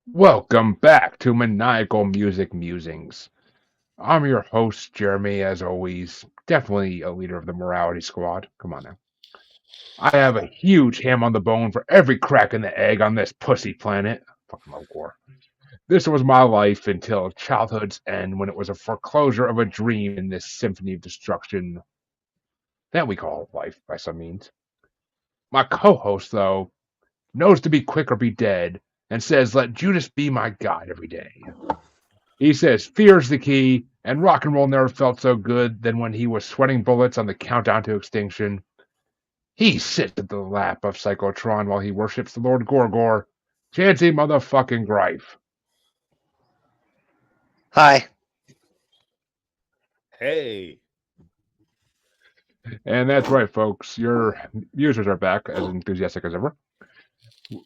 Welcome back to Maniacal Music Musings. I'm your host, Jeremy, as always. Definitely a leader of the morality squad. Come on now. I have a huge ham on the bone for every crack in the egg on this pussy planet. Fucking love war. This was my life until childhood's end when it was a foreclosure of a dream in this symphony of destruction that we call life by some means. My co host, though, knows to be quick or be dead and says, let Judas be my guide every day. He says fear's the key, and rock and roll never felt so good than when he was sweating bullets on the countdown to extinction. He sits at the lap of Psychotron while he worships the Lord Gorgor. Chancy motherfucking Greif. Hi. Hey, And that's right, folks. Your users are back, as enthusiastic as ever,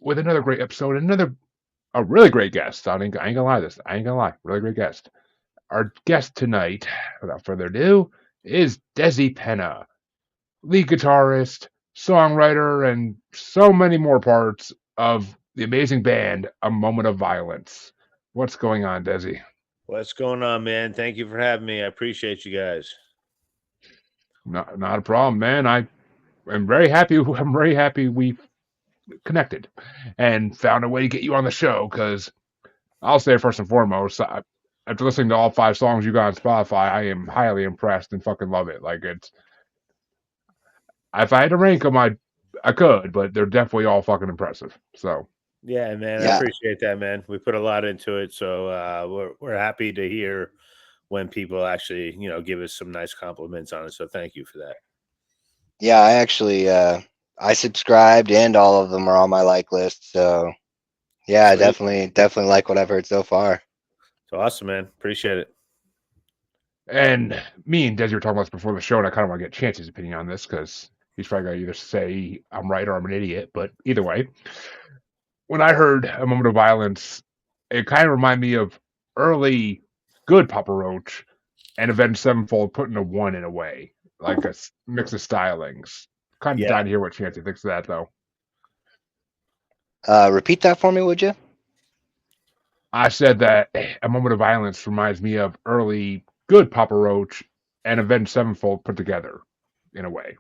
with another great episode, a really great guest. I ain't gonna lie, really great guest. Our guest tonight, without further ado, is Desi Pena, lead guitarist, songwriter, and so many more parts of the amazing band A Moment of Violence. What's going on, Desi? what's going on, man? Thank you for having me. I appreciate you guys. Not a problem, man. I am very happy. I'm very happy we connected and found a way to get you on the show. Because I'll say first and foremost, after listening to all 5 songs you got on Spotify, I am highly impressed and fucking love it. Like it's, if I had to rank them, I could, but they're definitely all fucking impressive. So Yeah, man, I Yeah. appreciate that, man. We put a lot into it, so we're happy to hear when people actually, give us some nice compliments on it. So thank you for that. Yeah, I actually I subscribed and all of them are on my like list. So yeah, I Sweet. definitely like what I've heard so far. So awesome, man. Appreciate it. And me and Desi were talking about this before the show, and I kind of want to get Chance's opinion on this because he's probably going to either say I'm right or I'm an idiot. But either way, when I heard A Moment of Violence, it kind of reminded me of early good Papa Roach and Avenged Sevenfold put into one in a way, like a mix of stylings. Kind of Yeah. dying to hear what Chancey thinks of that, though. Repeat that for me, would you? I said that A Moment of Violence reminds me of early good Papa Roach and Avenged Sevenfold put together in a way.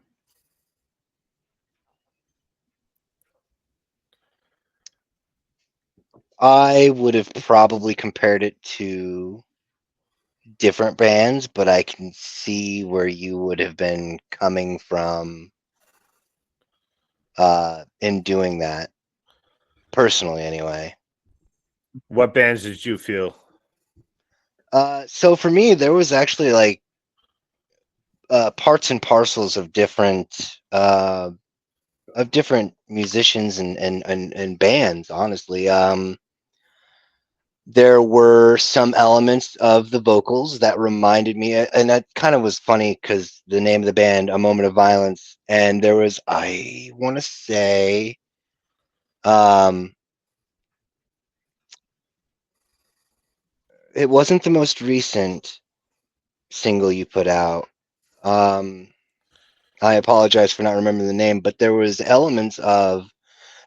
I would have probably compared it to different bands, but I can see where you would have been coming from in doing that. Personally anyway. What bands did you feel? So for me there was actually like parts and parcels of different musicians and bands, honestly. There were some elements of the vocals that reminded me, and that kind of was funny because the name of the band, A Moment of Violence, and there was, I want to say, um, it wasn't the most recent single you put out. Um, I apologize for not remembering the name, but there was elements of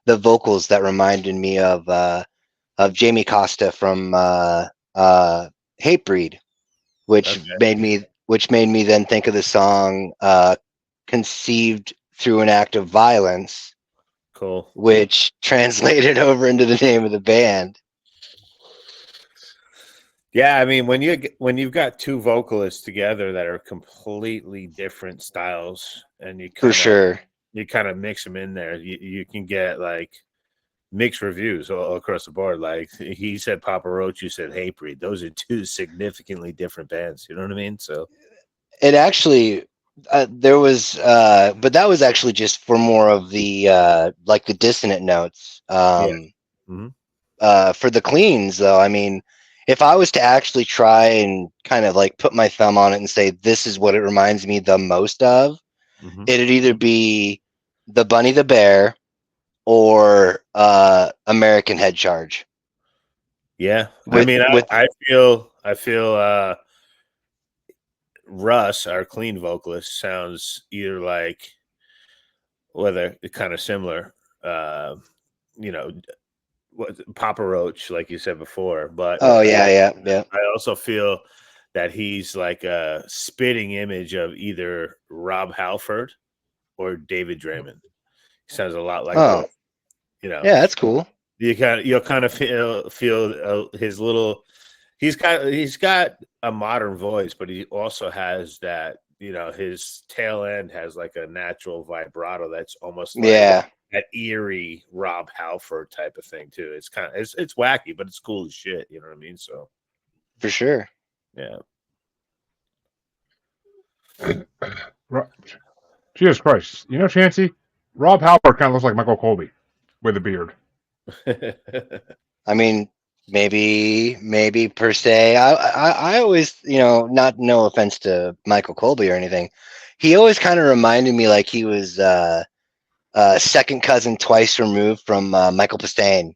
the vocals that reminded me of Jamie Costa from Hatebreed, which Okay, made me then think of the song "Conceived Through an Act of Violence," cool. which translated over into the name of the band. Yeah, I mean when you've got two vocalists together that are completely different styles, and For sure. you kind of mix them in there, you can get like mixed reviews all across the board. Like he said Papa Roach, you said Hatebreed. Those are two significantly different bands. You know what I mean? So It actually there was, but that was actually just for more of the like the dissonant notes. yeah. Hmm. For the cleans, though, I mean, if I was to actually try and kind of like put my thumb on it and say this is what it reminds me the most of, Hmm. it'd either be the Bunny the Bear or American Head Charge. Yeah. I With mean, with I feel Russ, our clean vocalist, sounds either like whether kind of similar. You know, Papa Roach, like you said before. But Oh yeah. I also feel that he's like a spitting image of either Rob Halford or David Draymond. He sounds a lot like Oh both. You know, yeah, that's cool. you'll kind of feel his little. He's got a modern voice, but he also has that. His tail end has like a natural vibrato that's almost like Yeah, that eerie Rob Halford type of thing too. It's kind of it's wacky, but it's cool as shit. You know what I mean? So for sure. yeah. Jesus Christ. You know, Chancy, Rob Halpert kind of looks like Michael Colby with a beard. I mean, maybe per se. I always, not no offense to Michael Colby or anything. He always kind of reminded me like he was second cousin twice removed from Michael Pastane.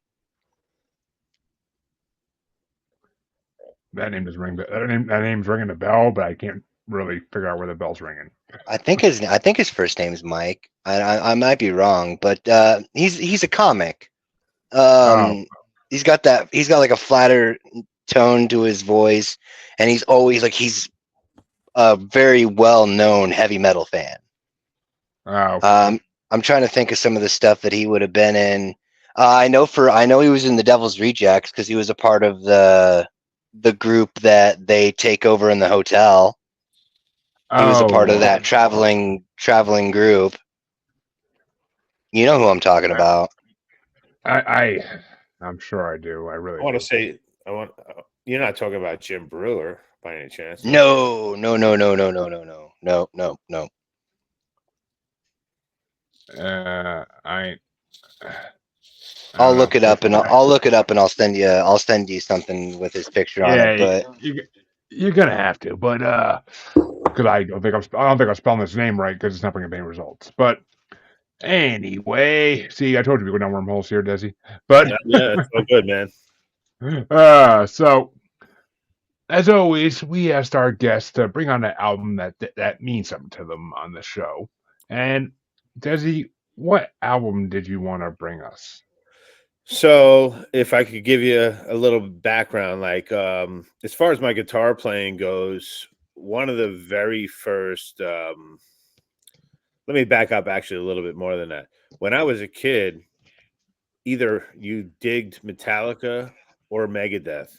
That name doesn't ring. That name's ringing a bell, but I can't really figure out where the bell's ringing. I think his first name is Mike. I might be wrong, but he's a comic. Oh, He's got like a flatter tone to his voice, and he's always like he's a very well known heavy metal fan. oh, I'm trying to think of some of the stuff that he would have been in. I know he was in the Devil's Rejects because he was a part of the group that they take over in the hotel. He was a part of that traveling group. You know who I'm talking about. I'm sure I do. I really. I want do. to say you're not talking about Jim Brewer by any chance? No. I. I'll look it up and I'll send you something with his picture on it. But you're gonna have to, but because I don't think I'm spelling his name right because it's not bringing any results. But anyway, see, I told you we go down wormholes here, Desi. But Yeah, it's so good, man. so as always, we asked our guests to bring on an album that means something to them on the show. And Desi, what album did you want to bring us? So, if I could give you a little background, like as far as my guitar playing goes, one of the very first. Let me back up actually a little bit more than that. When I was a kid, either you digged Metallica or Megadeth.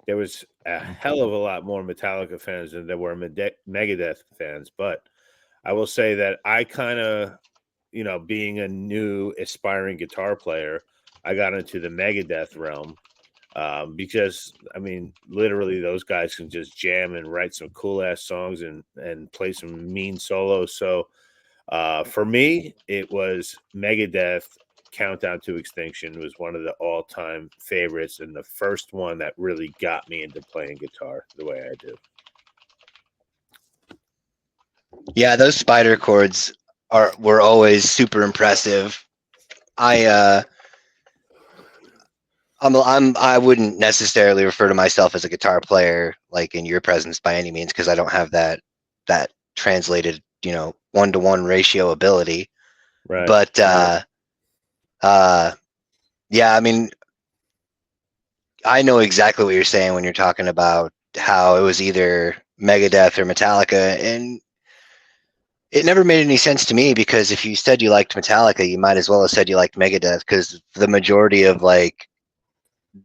There was a hell of a lot more Metallica fans than there were Megadeth fans. But I will say that I kind of, being a new aspiring guitar player, I got into the Megadeth realm because, I mean, literally those guys can just jam and write some cool ass songs and play some mean solos. So for me, it was Megadeth. Countdown to Extinction was one of the all-time favorites and the first one that really got me into playing guitar the way I do. yeah, those spider chords were always super impressive. I wouldn't necessarily refer to myself as a guitar player like in your presence by any means because I don't have that translated 1-to-1 ratio ability. Right. But yeah, I mean, I know exactly what you're saying when you're talking about how it was either Megadeth or Metallica, and it never made any sense to me because if you said you liked Metallica, you might as well have said you liked Megadeth because the majority of like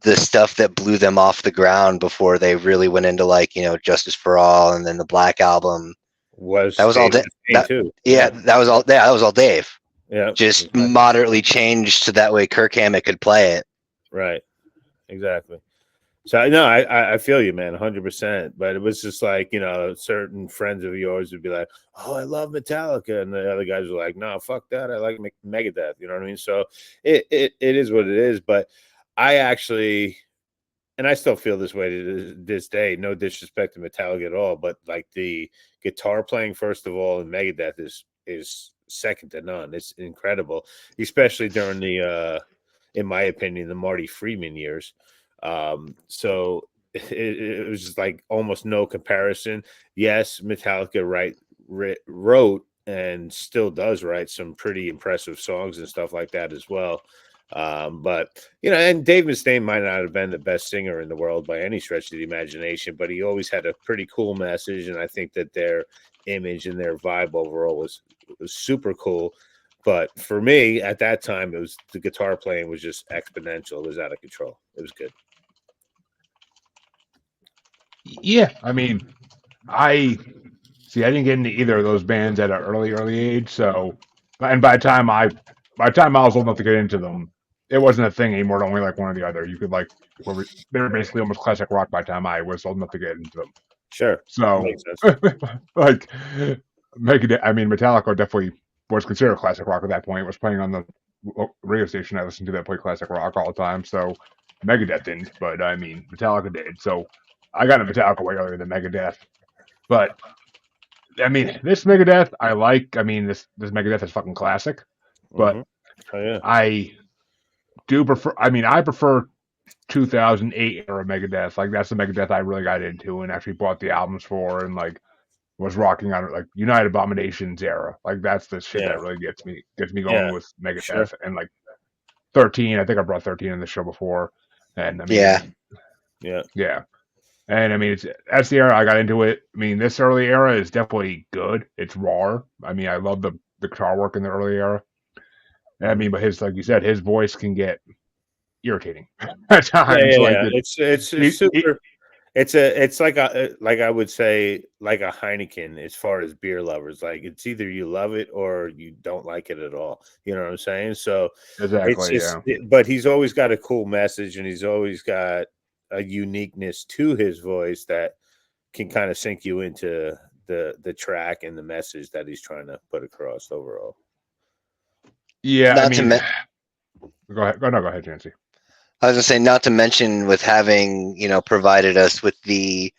the stuff that blew them off the ground before they really went into like Justice for All and then the Black Album that was all Dave Mustaine too. that was all Dave. Yeah, just exactly. moderately changed so that way Kirk Hammett could play it. Right. Exactly. So no, I feel you, man, 100%. But it was just like certain friends of yours would be like, "Oh, I love Metallica," and the other guys were like, "No, fuck that. I like Megadeth." You know what I mean? So it is what it is. But I actually, and I still feel this way to this day. No disrespect to Metallica at all, but like the guitar playing, first of all, in Megadeth is second to none. It's incredible, especially during the, in my opinion, the Marty Friedman years. So it was just like almost no comparison. Yes, Metallica wrote and still does write some pretty impressive songs and stuff like that as well. But and Dave Mustaine might not have been the best singer in the world by any stretch of the imagination, but he always had a pretty cool message, and I think that their image and their vibe overall was super cool. But for me at that time, it was the guitar playing was just exponential. It was out of control. It was good. Yeah, I mean, I see. I didn't get into either of those bands at an early age. So, and by the time I was old enough to get into them, it wasn't a thing anymore to only like one or the other. You could like, they were basically almost classic rock by the time I was old enough to get into them. Sure, So, makes sense. like, Megadeth. I mean, Metallica definitely was considered classic rock at that point. It was playing on the radio station I listened to that played classic rock all the time. So, Megadeth didn't, but I mean, Metallica did. So, I got into Metallica way earlier than Megadeth. But I mean, this Megadeth, I like. I mean, this Megadeth is fucking classic. But Oh yeah, I do prefer. I mean, I prefer 2008 era Megadeth. Like that's the Megadeth I really got into and actually bought the albums for and like was rocking on it. Like United Abominations era. Like that's the shit that really gets me going with Megadeth. Sure. And like 13, I think I brought 13 in the show before. And I mean, yeah. And I mean, that's the era I got into it. I mean, this early era is definitely good. It's raw. I mean, I love the guitar work in the early era. I mean, but like you said, his voice can get irritating at times. Yeah. It's super. It's like I would say like a Heineken as far as beer lovers. Like it's either you love it or you don't like it at all. You know what I'm saying? So exactly, it's just, but he's always got a cool message and he's always got a uniqueness to his voice that can kind of sink you into the track and the message that he's trying to put across overall. Yeah, I mean, go ahead. Go ahead, Chancy. I was gonna say, not to mention with having provided us with the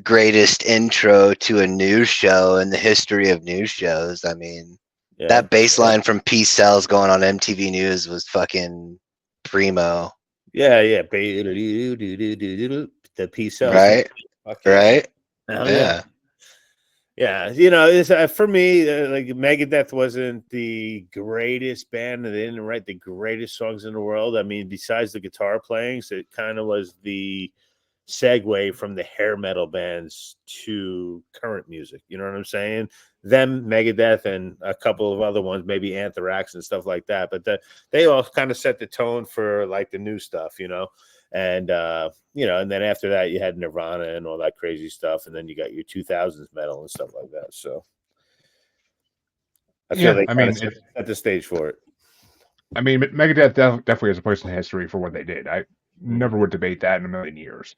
greatest intro to a news show in the history of news shows. I mean, that bass line from Peace Cells going on MTV News was fucking primo. Yeah. The Peace Cells, right? Right? Yeah. It's, for me, like Megadeth wasn't the greatest band, and they didn't write the greatest songs in the world. I mean, besides the guitar playing, so it kind of was the segue from the hair metal bands to current music. You know what I'm saying? Them, Megadeth, and a couple of other ones, maybe Anthrax and stuff like that. But they all kind of set the tone for like the new stuff, And and then after that, you had Nirvana and all that crazy stuff, and then you got your 2000s metal and stuff like that. So I feel they set the stage for it. I mean, Megadeth definitely has a place in history for what they did. I never would debate that in a million years.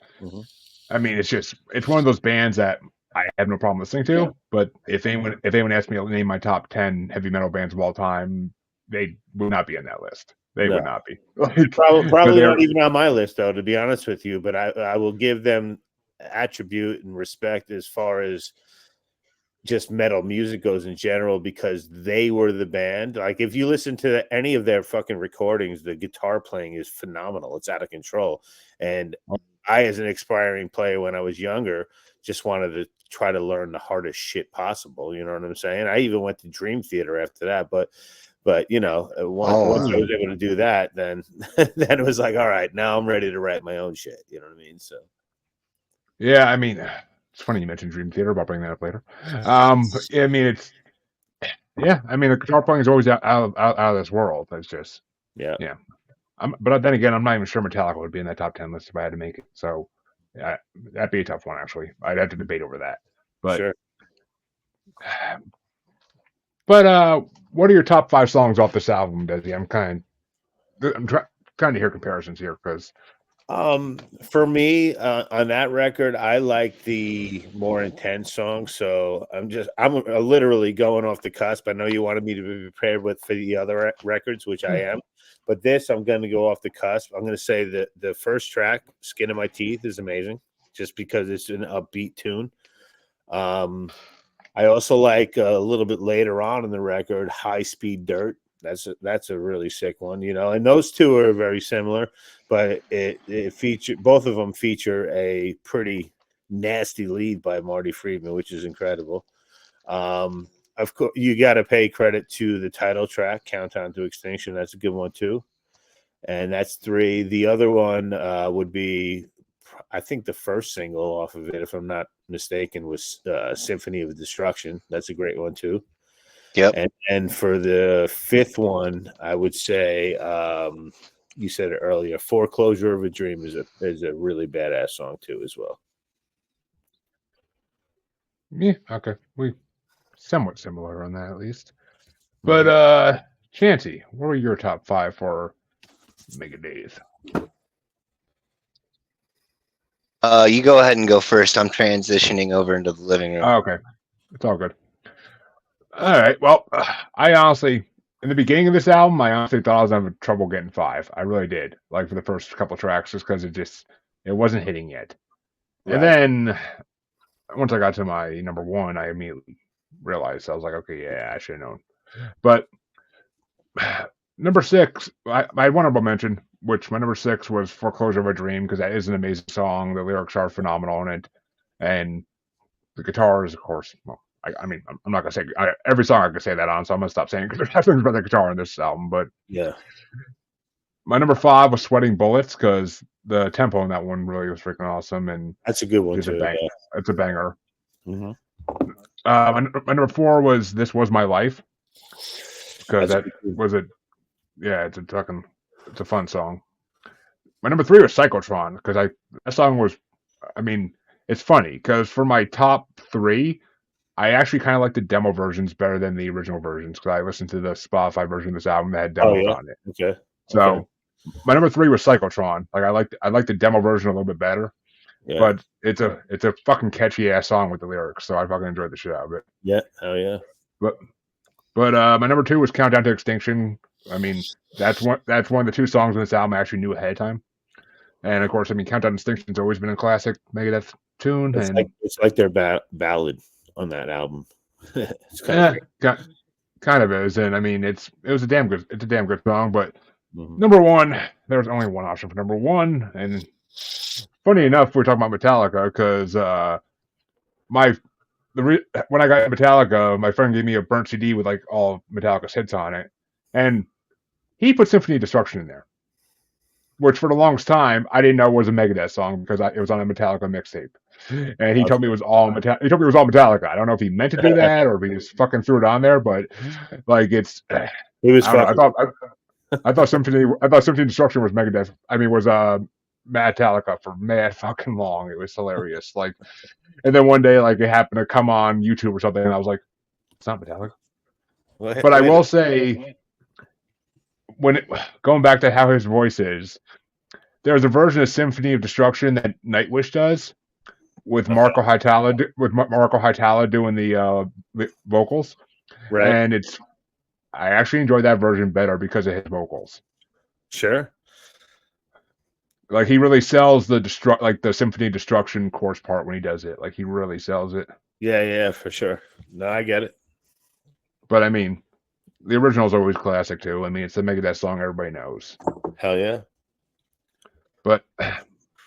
I mean, it's one of those bands that I have no problem listening to. But if anyone asked me to name my top 10 heavy metal bands of all time, they would not be on that list. They would not be. Probably not even on my list, though, to be honest with you. But I will give them attribute and respect as far as just metal music goes in general, because they were the band. Like if you listen to any of their fucking recordings, the guitar playing is phenomenal. It's out of control. And I, as an aspiring player when I was younger, just wanted to try to learn the hardest shit possible. You know what I'm saying? I even went to Dream Theater after that. But once I was able to do that, then then it was like, all right, now I'm ready to write my own shit. You know what I mean? So yeah, I mean, it's funny you mentioned Dream Theater. I'll bring that up later. I mean, the guitar playing is always out of this world. It's just yeah. But then again, I'm not even sure Metallica would be in that top 10 list if I had to make it. So that'd be a tough one, actually. I'd have to debate over that. But sure. But what are your top 5 songs off this album, Desi? I'm trying to hear comparisons here because for me on that record, I like the more intense songs. So I'm literally going off the cusp. I know you wanted me to be prepared for the other records, which I am, but this I'm going to go off the cusp. I'm going to say that the first track, "Skin of My Teeth," is amazing, just because it's an upbeat tune. I also like a little bit later on in the record, "High Speed Dirt." That's a really sick one, and those two are very similar, but it feature, both of them feature a pretty nasty lead by Marty Friedman, which is incredible. Of course, you got to pay credit to the title track, "Countdown to Extinction." That's a good one too. And that's 3. The other one would be, I think the first single off of it, if I'm not mistaken, was Symphony of Destruction. That's a great one too. Yep. And for the 5th one, I would say, you said it earlier, Foreclosure of a Dream is a really badass song too as well. Yeah, okay. We somewhat similar on that at least. But Chancy, what were your top 5 for Megadeth? You go ahead and go first. I'm transitioning over into the living room. Oh, okay. It's all good. All right. Well, I honestly, in the beginning of this album, I honestly thought I was having trouble getting 5. I really did. Like for the first couple tracks, just because it wasn't hitting yet. Right. And then once I got to my number 1, I immediately realized I was like, okay, yeah, I should have known. But number 6, I had one honorable mention, which my number 6 was Foreclosure of a Dream, because that is an amazing song. The lyrics are phenomenal in it. And the guitar is, of course, well, I mean, I'm not gonna say every song I can say that on, so I'm gonna stop saying because there's nothing about the guitar on this album. But yeah, my number 5 was Sweating Bullets because the tempo in that one really was freaking awesome, and that's a good one too. It's a banger. Mm-hmm. My number 4 was This Was My Life because that was a it's a fun song. My number 3 was Psychotron because that song was, I mean, it's funny because for my top 3. I actually kind of like the demo versions better than the original versions because I listened to the Spotify version of this album that had demos on it. Okay. So my number 3 was Psychotron. Like I like the demo version a little bit better. Yeah. But it's a fucking catchy ass song with the lyrics, so I fucking enjoyed the shit out of it. Yeah. Oh yeah. But my number 2 was Countdown to Extinction. I mean, that's one of the 2 songs on this album I actually knew ahead of time. And of course, I mean, Countdown to Extinction's always been a classic Megadeth tune. It's like their ballad on that album. It's kind of is, and I mean it's a damn good song. But number 1, there was only one option for number 1, and funny enough, we're talking about Metallica because when I got Metallica, my friend gave me a burnt CD with like all of Metallica's hits on it, and he put Symphony of Destruction in there, which for the longest time I didn't know was a Megadeth song because it was on a Metallica mixtape. And he told me it was all Metallica. I don't know if he meant to do that or if he just fucking threw it on there, but like it's. He was. I thought Symphony of Destruction was Megadeth. I mean, was Metallica for mad fucking long. It was hilarious. Like, and then one day, like it happened to come on YouTube or something, and I was like, "It's not Metallica." But I will say, going back to how his voice is, there's a version of Symphony of Destruction that Nightwish does. With Marco Hietala doing the vocals, right? And I actually enjoy that version better because of his vocals. Sure. Like he really sells the Symphony of Destruction chorus part when he does it. Like he really sells it. Yeah, for sure. No, I get it. But I mean, the original is always classic too. I mean, it's the Megadeth song everybody knows. Hell yeah. But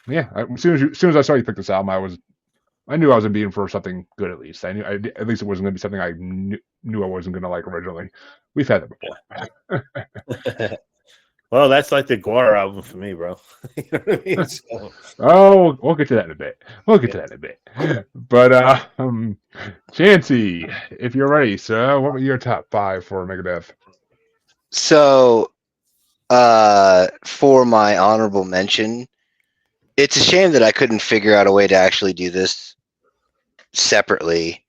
yeah, as soon as I saw you pick this album, I knew I was being for something good at least. I knew at least it wasn't going to be something I knew I wasn't going to like originally. We've had that before. Well, that's like the Guar album for me, bro. You know what I mean? So. Oh, we'll get to that in a bit. But Chancy, if you're ready, sir, what were your top 5 for Megadeth? So, for my honorable mention, it's a shame that I couldn't figure out a way to actually do this separately.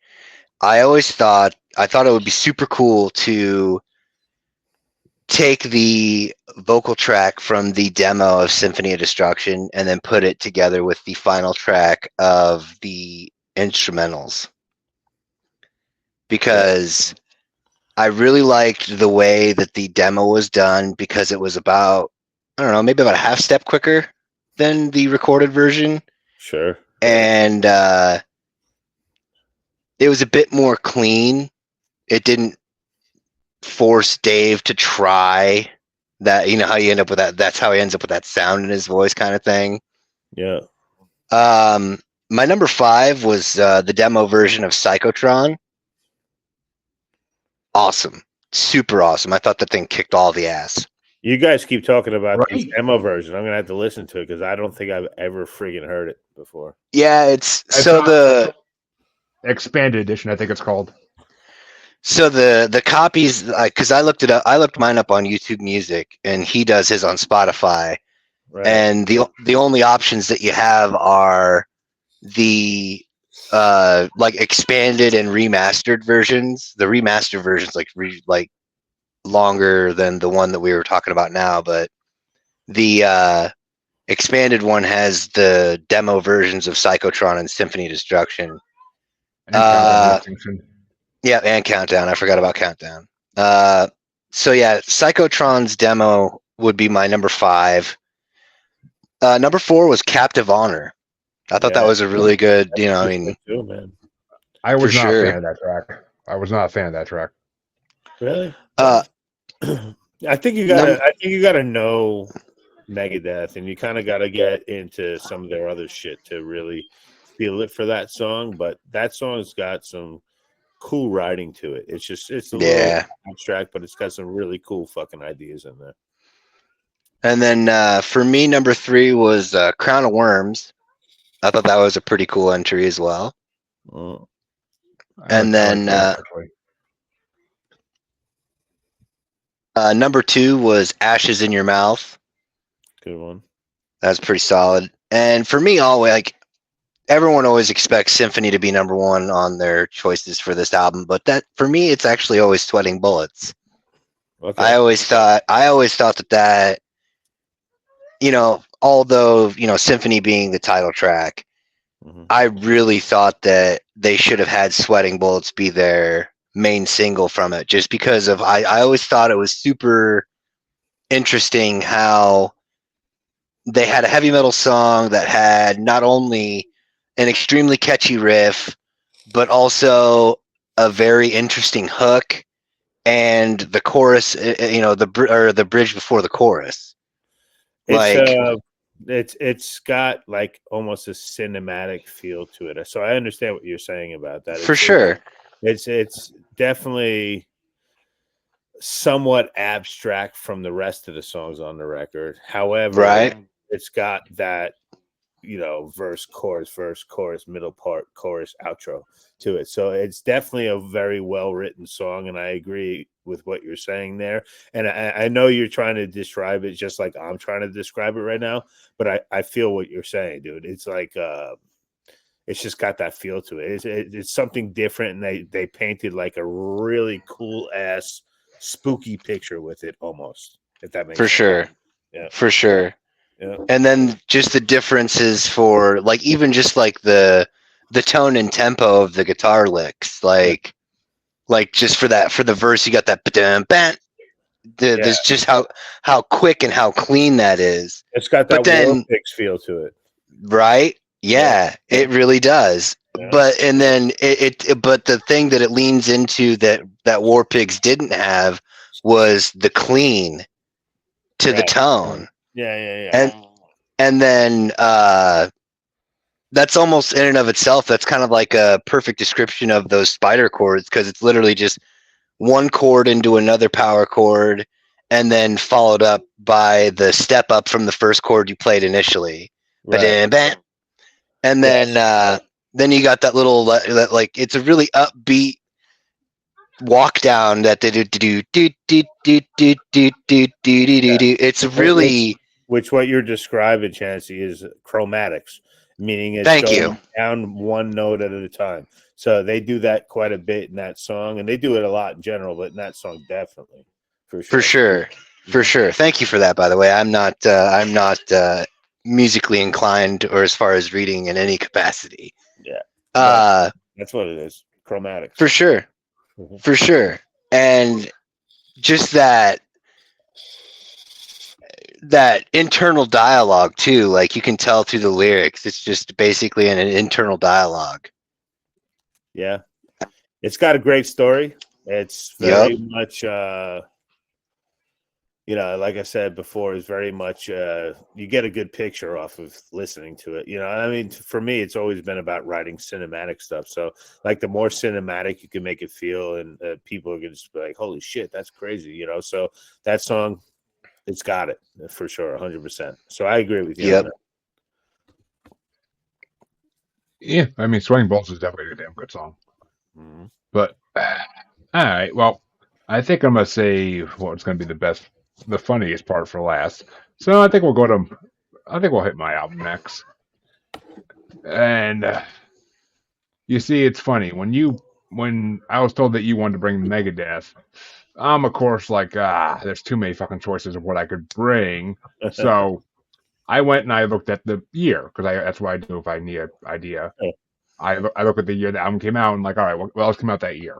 I thought it would be super cool to take the vocal track from the demo of Symphony of Destruction and then put it together with the final track of the instrumentals. Because I really liked the way that the demo was done because it was about, I don't know, maybe about a half step quicker than the recorded version. Sure. And it was a bit more clean. It didn't force Dave to try that, you know how you end up with that. That's how he ends up with that sound in his voice kind of thing. Yeah. My number 5 was the demo version of Psychotron. Awesome. Super awesome. I thought that thing kicked all the ass. You guys keep talking about this Right? demo version. I'm gonna have to listen to it because I don't think I've ever friggin' heard it before. Yeah, it's It's so the expanded edition, I think it's called. the copies, because I looked it up. I looked mine up on YouTube Music, and he does his on Spotify. Right. And the only options that you have are the like expanded and remastered versions. The remastered versions like longer than the one that we were talking about now, but the expanded one has the demo versions of Psychotron and Symphony of Destruction. And Countdown of Extinction. Yeah, and Countdown. I forgot about Countdown. So yeah, Psychotron's demo would be my number 5. Number 4 was Captive Honor. I thought that was a really good, I mean, too, man. I was for not sure. a fan of that track. I was not a fan of that track. Really? I think you gotta know Megadeth, and you kind of gotta get into some of their other shit to really feel it for that song. But that song's got some cool writing to it. It's a little abstract, but it's got some really cool fucking ideas in there. And then for me, number 3 was Crown of Worms. I thought that was a pretty cool entry as well. Oh. And then number 2 was Ashes in Your Mouth. Good one. That's pretty solid. And for me, always like everyone always expects Symphony to be number 1 on their choices for this album, but that for me, it's actually always Sweating Bullets. Okay. I always thought that although Symphony being the title track, I really thought that they should have had Sweating Bullets be their main single from it, just because of I always thought it was super interesting how they had a heavy metal song that had not only an extremely catchy riff, but also a very interesting hook and the chorus, the bridge before the chorus. It's got like almost a cinematic feel to it. So I understand what you're saying about that. For sure. It's definitely somewhat abstract from the rest of the songs on the record. However, it's got that, verse, chorus, middle part, chorus, outro to it. So it's definitely a very well-written song, and I agree with what you're saying there. And I know you're trying to describe it just like I'm trying to describe it right now, but I feel what you're saying, dude. It's like it's just got that feel to it. It's something different, and they painted like a really cool-ass spooky picture with it almost, if that makes sense. Sure. Yeah. For sure. Yeah. And then just the differences for like even just like the tone and tempo of the guitar licks, like just for the verse you got that there's just how quick and how clean that is. It's got that War Pigs feel to it. Right? Yeah, it really does. Yeah. But the thing that it leans into that War Pigs didn't have was the clean to the tone. Yeah. And then that's almost in and of itself, that's kind of like a perfect description of those spider chords, because it's literally just one chord into another power chord and then followed up by the step up from the first chord you played initially. And then you got that little like it's a really upbeat walk down that they do. It's really which what you're describing, Chancy, is chromatics, meaning it's going down one note at a time. So they do that quite a bit in that song, and they do it a lot in general, but in that song definitely, for sure. Thank you for that, by the way. I'm not musically inclined or as far as reading in any capacity. Yeah, that's what it is. Chromatics, for sure. For sure. And just that internal dialogue too, like you can tell through the lyrics, it's just basically an internal dialogue. Yeah, it's got a great story. It's very much like I said before, is very much you get a good picture off of listening to it. I mean, for me, it's always been about writing cinematic stuff. So like the more cinematic you can make it feel, and people are going to just be like, holy shit, that's crazy. So that song It's got it for sure, 100%. So I agree with you on Yep. that. Yeah, I mean, Swing Bolts is definitely a damn good song. Mhm. But all right, well, I think I'm gonna save what's gonna be the funniest part for last. So I think we'll hit my album next. And you see, it's funny when I was told that you wanted to bring Megadeth. I'm of course like, there's too many fucking choices of what I could bring. So I went and I looked at the year because that's what I do if I need an idea. I look at the year the album came out and like, all right, what else came out that year?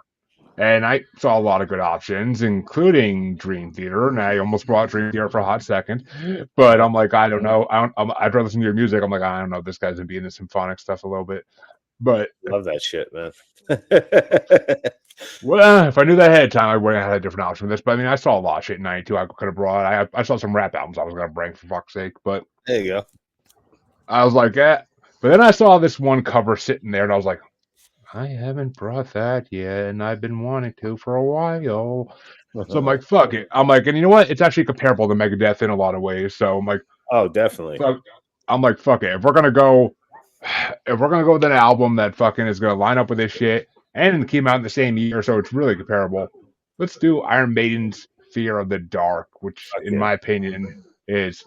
And I saw a lot of good options, including Dream Theater, and I almost brought Dream Theater for a hot second. But I'm like, I don't know. I'd rather listen to your music. I'm like, I don't know. This guy's gonna be into symphonic stuff a little bit. But Love that shit, man. well, if I knew that ahead of time, I would have had a different option for this. But I mean, I saw a lot of shit in '92. I could have brought. I saw some rap albums I was gonna bring for fuck's sake. But There you go. I was like, eh. But then I saw this one cover sitting there, and I was like, I haven't brought that yet, and I've been wanting to for a while. So I'm like, fuck it. I'm like, and you know what? It's actually comparable to Megadeth in a lot of ways. So I'm like, Oh, definitely. fuck. I'm like, fuck it. If we're gonna go with an album that fucking is gonna line up with this shit, and it came out in the same year, so it's really comparable. Let's do Iron Maiden's Fear of the Dark, which, in my opinion, is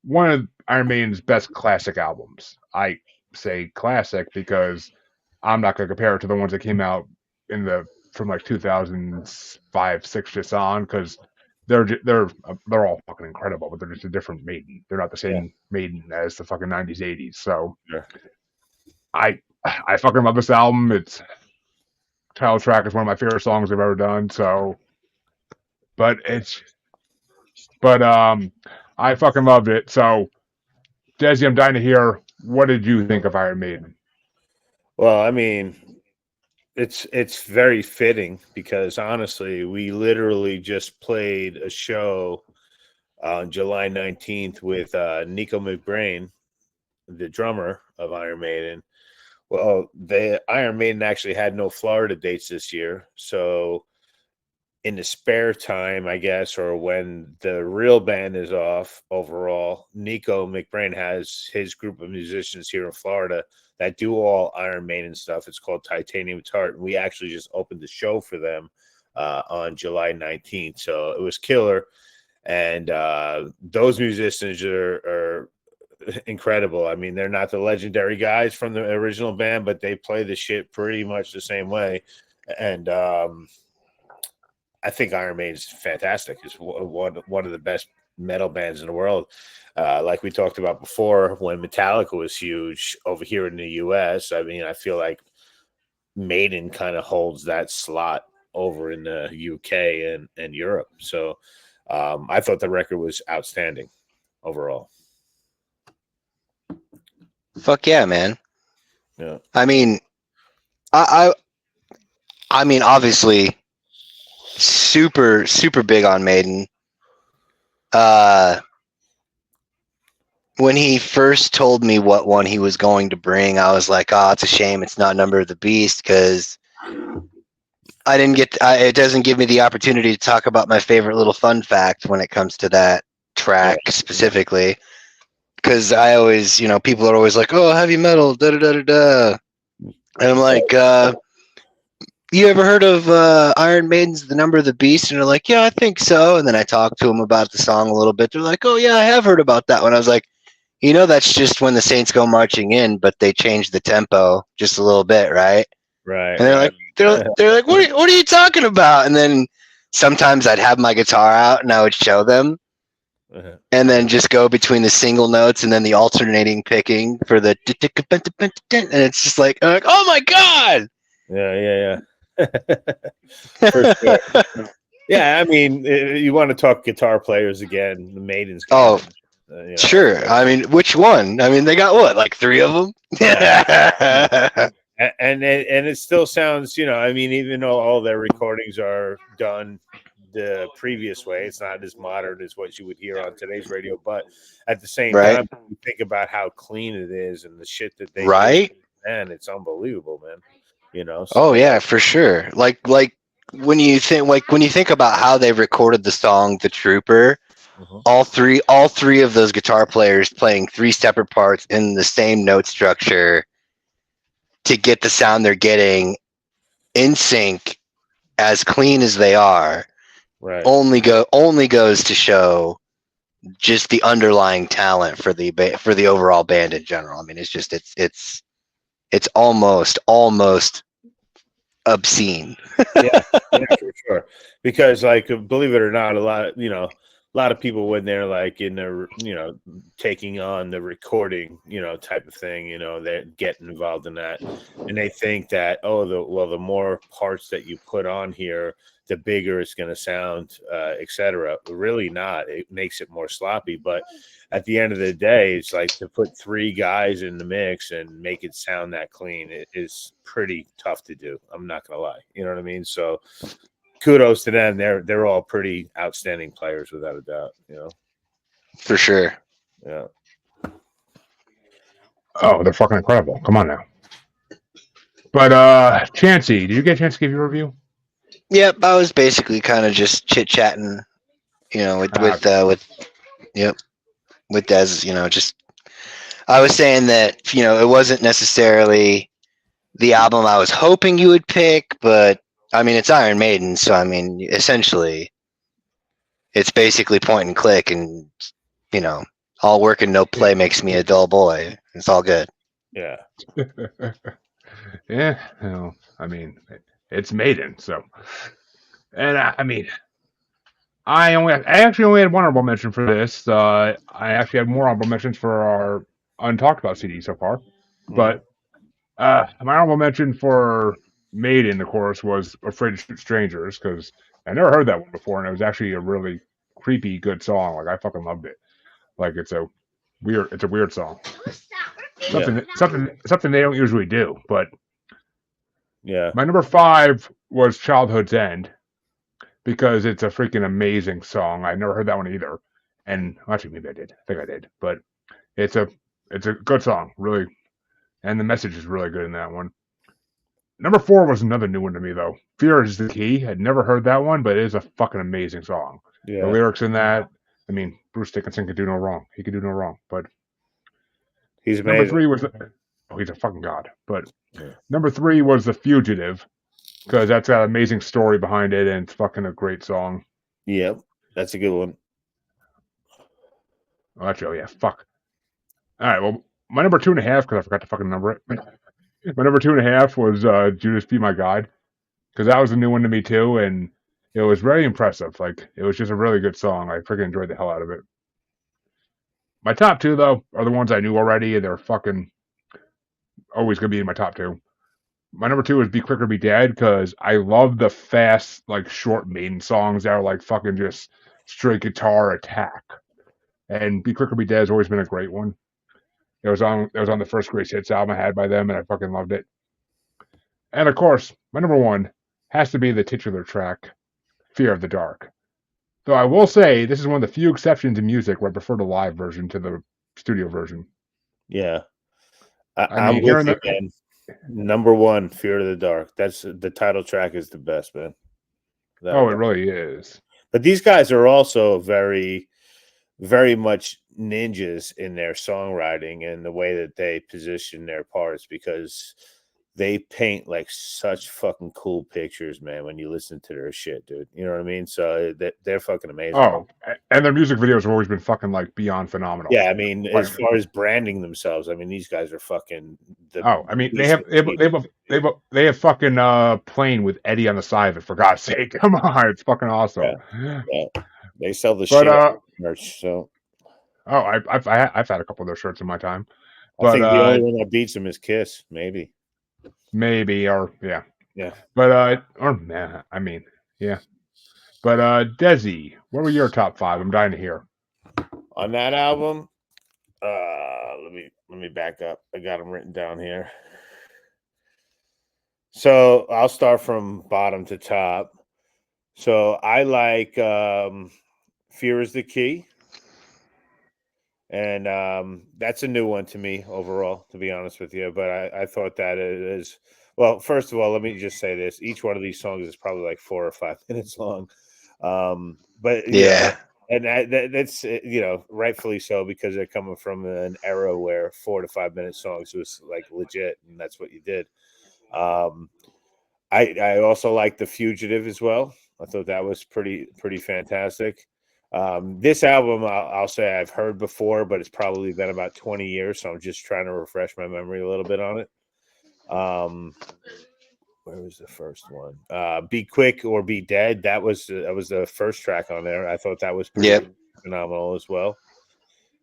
one of Iron Maiden's best classic albums. I say classic because I'm not gonna compare it to the ones that came out from like 2005, six just on because they're all fucking incredible, but they're just a different Maiden. They're not the same Maiden as the fucking 90s, 80s. So Sure. I fucking love this album. Its title track is one of my favorite songs I've ever done. So, but I fucking loved it. So, Desi, I'm dying to hear, what did you think of Iron Maiden? Well, I mean, it's very fitting because honestly, we literally just played a show on July 19th with Nico McBrain, the drummer of Iron Maiden. Well, the Iron Maiden actually had no Florida dates this year, so in the spare time, I guess, or when the real band is off overall, Nico McBrain has his group of musicians here in Florida that do all Iron Maiden stuff. It's called Titanium's Heart. And we actually just opened the show for them on July 19th. So it was killer. And those musicians are incredible. I mean, they're not the legendary guys from the original band, but they play the shit pretty much the same way. And I think Iron Maiden is fantastic. It's one of the best metal bands in the world. Like we talked about before, when Metallica was huge over here in the U.S., I mean, I feel like Maiden kind of holds that slot over in the UK and Europe. So I thought the record was outstanding overall. Fuck yeah, man. Yeah. I mean, I mean, obviously, super big on Maiden. When he first told me what one he was going to bring, I was like, oh, it's a shame it's not Number of the Beast because I didn't get it doesn't give me the opportunity to talk about my favorite little fun fact when it comes to that track specifically. Because I always, people are always like, oh, heavy metal, da da da da da. And I'm like, you ever heard of Iron Maiden's The Number of the Beast? And they're like, yeah, I think so. And then I talked to them about the song a little bit. They're like, oh, yeah, I have heard about that one. I was like, that's just When the Saints Go Marching In, but they changed the tempo just a little bit, right? Right. And they're like, what are you talking about? And then sometimes I'd have my guitar out and I would show them. And then just go between the single notes and then the alternating picking for the and it's just like, oh my god! Yeah. For sure. Yeah, I mean, you want to talk guitar players again? The Maidens. Oh, sure. I mean, which one? I mean, they got what, like 3 of them? and it still sounds, I mean, even though all their recordings are done the previous way, it's not as modern as what you would hear on today's radio, but at the same time, you think about how clean it is and the shit that they do, man, it's unbelievable, man. So. Oh yeah, for sure. Like when you think about how they recorded the song "The Trooper," all three of those guitar players playing three separate parts in the same note structure to get the sound they're getting in sync, as clean as they are, Right. only goes to show just the underlying talent for the overall band in general. I mean, it's just it's almost obscene. Yeah, for sure. Because, like, believe it or not, a lot of people when they're like in the, taking on the recording, type of thing, they're getting involved in that, and they think that the more parts that you put on here, the bigger it's going to sound, etc. Really not. It makes it more sloppy, but at the end of the day, it's like to put three guys in the mix and make it sound that clean. It is pretty tough to do. I'm not gonna lie. You know what I mean? So kudos to them. They're all pretty outstanding players without a doubt. For sure. Yeah. Oh, they're fucking incredible. Come on now. But Chancy, did you get a chance to give your review? Yep, I was basically kind of just chit chatting, with Des, just I was saying that, it wasn't necessarily the album I was hoping you would pick, but I mean, it's Iron Maiden, so I mean, essentially, it's basically point and click, and all work and no play makes me a dull boy. It's all good. Yeah. Yeah, I mean, it's Maiden, so. And I mean, I actually only had one honorable mention for this. I actually had more honorable mentions for our untalked about CD so far, but my honorable mention for Maiden, of course, was "Afraid to Shoot Strangers" because I never heard that one before, and it was actually a really creepy, good song. Like I fucking loved it. Like it's a weird song. Something they don't usually do. But Yeah. my number 5 was "Childhood's End" because it's a freaking amazing song. I never heard that one either, and actually maybe I did. I think I did, but it's a good song, really, and the message is really good in that one. Number 4 was another new one to me though. "Fear is the Key." I'd never heard that one, but it is a fucking amazing song. Yeah. The lyrics in that, I mean, Bruce Dickinson could do no wrong. He could do no wrong. But he's number amazing. 3 was he's a fucking god. But number 3 was "The Fugitive" because that's got an amazing story behind it, and it's fucking a great song. Yep, that's a good one. Oh, actually, yeah, fuck. All right, well, my number 2.5 because I forgot to fucking number it. My number 2.5 was "Judas Be My God" because that was a new one to me too, and it was very impressive. Like it was just a really good song. I freaking enjoyed the hell out of it. My top 2 though are the ones I knew already, and they're fucking always gonna be in my top 2. My number 2 is "Be Quick or Be Dead" because I love the fast, like short Maiden songs that are like fucking just straight guitar attack. And "Be Quick or Be Dead" has always been a great one. It was on the first Greatest Hits album I had by them, and I fucking loved it. And of course, my number 1 has to be the titular track, "Fear of the Dark." Though I will say, this is one of the few exceptions in music where I prefer the live version to the studio version. Yeah. I mean, I'm with you, man. Number 1, "Fear of the Dark." That's the title track is the best, man. It really is. But these guys are also very, very much ninjas in their songwriting and the way that they position their parts because they paint like such fucking cool pictures, man, when you listen to their shit, dude. You know what I mean? So they're fucking amazing. Oh, and their music videos have always been fucking like beyond phenomenal. Yeah, I mean, as far as branding themselves, I mean, these guys are fucking. I mean, they have fucking plane with Eddie on the side of it. For God's sake, come on, it's fucking awesome. Yeah. They sell the shit merch. So, I've had a couple of their shirts in my time. I think the only one that beats them is Kiss, maybe. Or yeah. Yeah. But I mean, yeah. But Desi, what were your top 5? I'm dying to hear. On that album, let me back up. I got them written down here. So I'll start from bottom to top. So I like "Fear is the Key." And that's a new one to me overall, to be honest with you. But I thought that it is. Well, first of all, let me just say this. Each one of these songs is probably like 4 or 5 minutes long. But yeah, And that's rightfully so, because they're coming from an era where 4 to 5 minute songs was like legit, and that's what you did. I also like The Fugitive as well. I thought that was pretty fantastic. This album, I'll say I've heard before, but it's probably been about 20 years, so I'm just trying to refresh my memory a little bit on it. Where was the first one? Be Quick or Be Dead. That was the first track on there. I thought that was pretty phenomenal as well.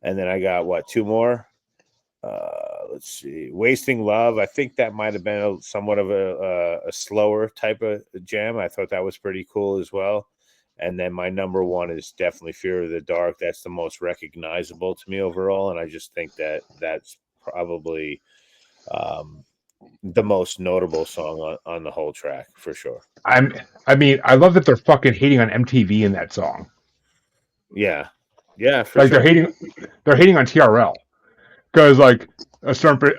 And then I got two more. Let's see, Wasting Love. I think that might have been somewhat of a slower type of jam. I thought that was pretty cool as well. And then my number one is definitely Fear of the Dark. That's the most recognizable to me overall, and I just think that that's probably the most notable song on the whole track for sure. I mean, I love that they're fucking hating on MTV in that song. Yeah, for like sure. They're hating on TRL. Because like a serpent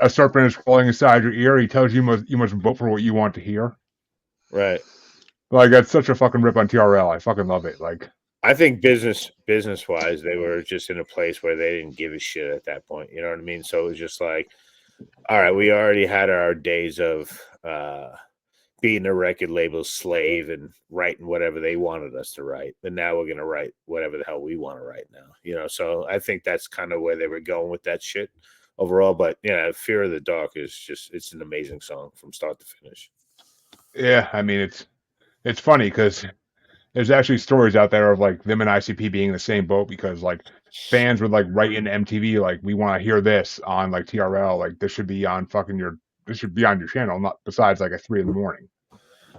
is crawling inside your ear. He tells you must vote for what you want to hear. Right. Like that's such a fucking rip on TRL. I fucking love it. Like I think business wise, they were just in a place where they didn't give a shit at that point. You know what I mean? So it was just like, all right, we already had our days of being a record label's slave and writing whatever they wanted us to write, and now we're gonna write whatever the hell we want to write now. So I think that's kind of where they were going with that shit overall. But yeah, Fear of the Dark it's an amazing song from start to finish. Yeah, I mean it's funny because there's actually stories out there of like them and ICP being in the same boat, because like fans would like write into MTV like, we want to hear this on like TRL, like this should be on your channel, not besides like at 3 a.m.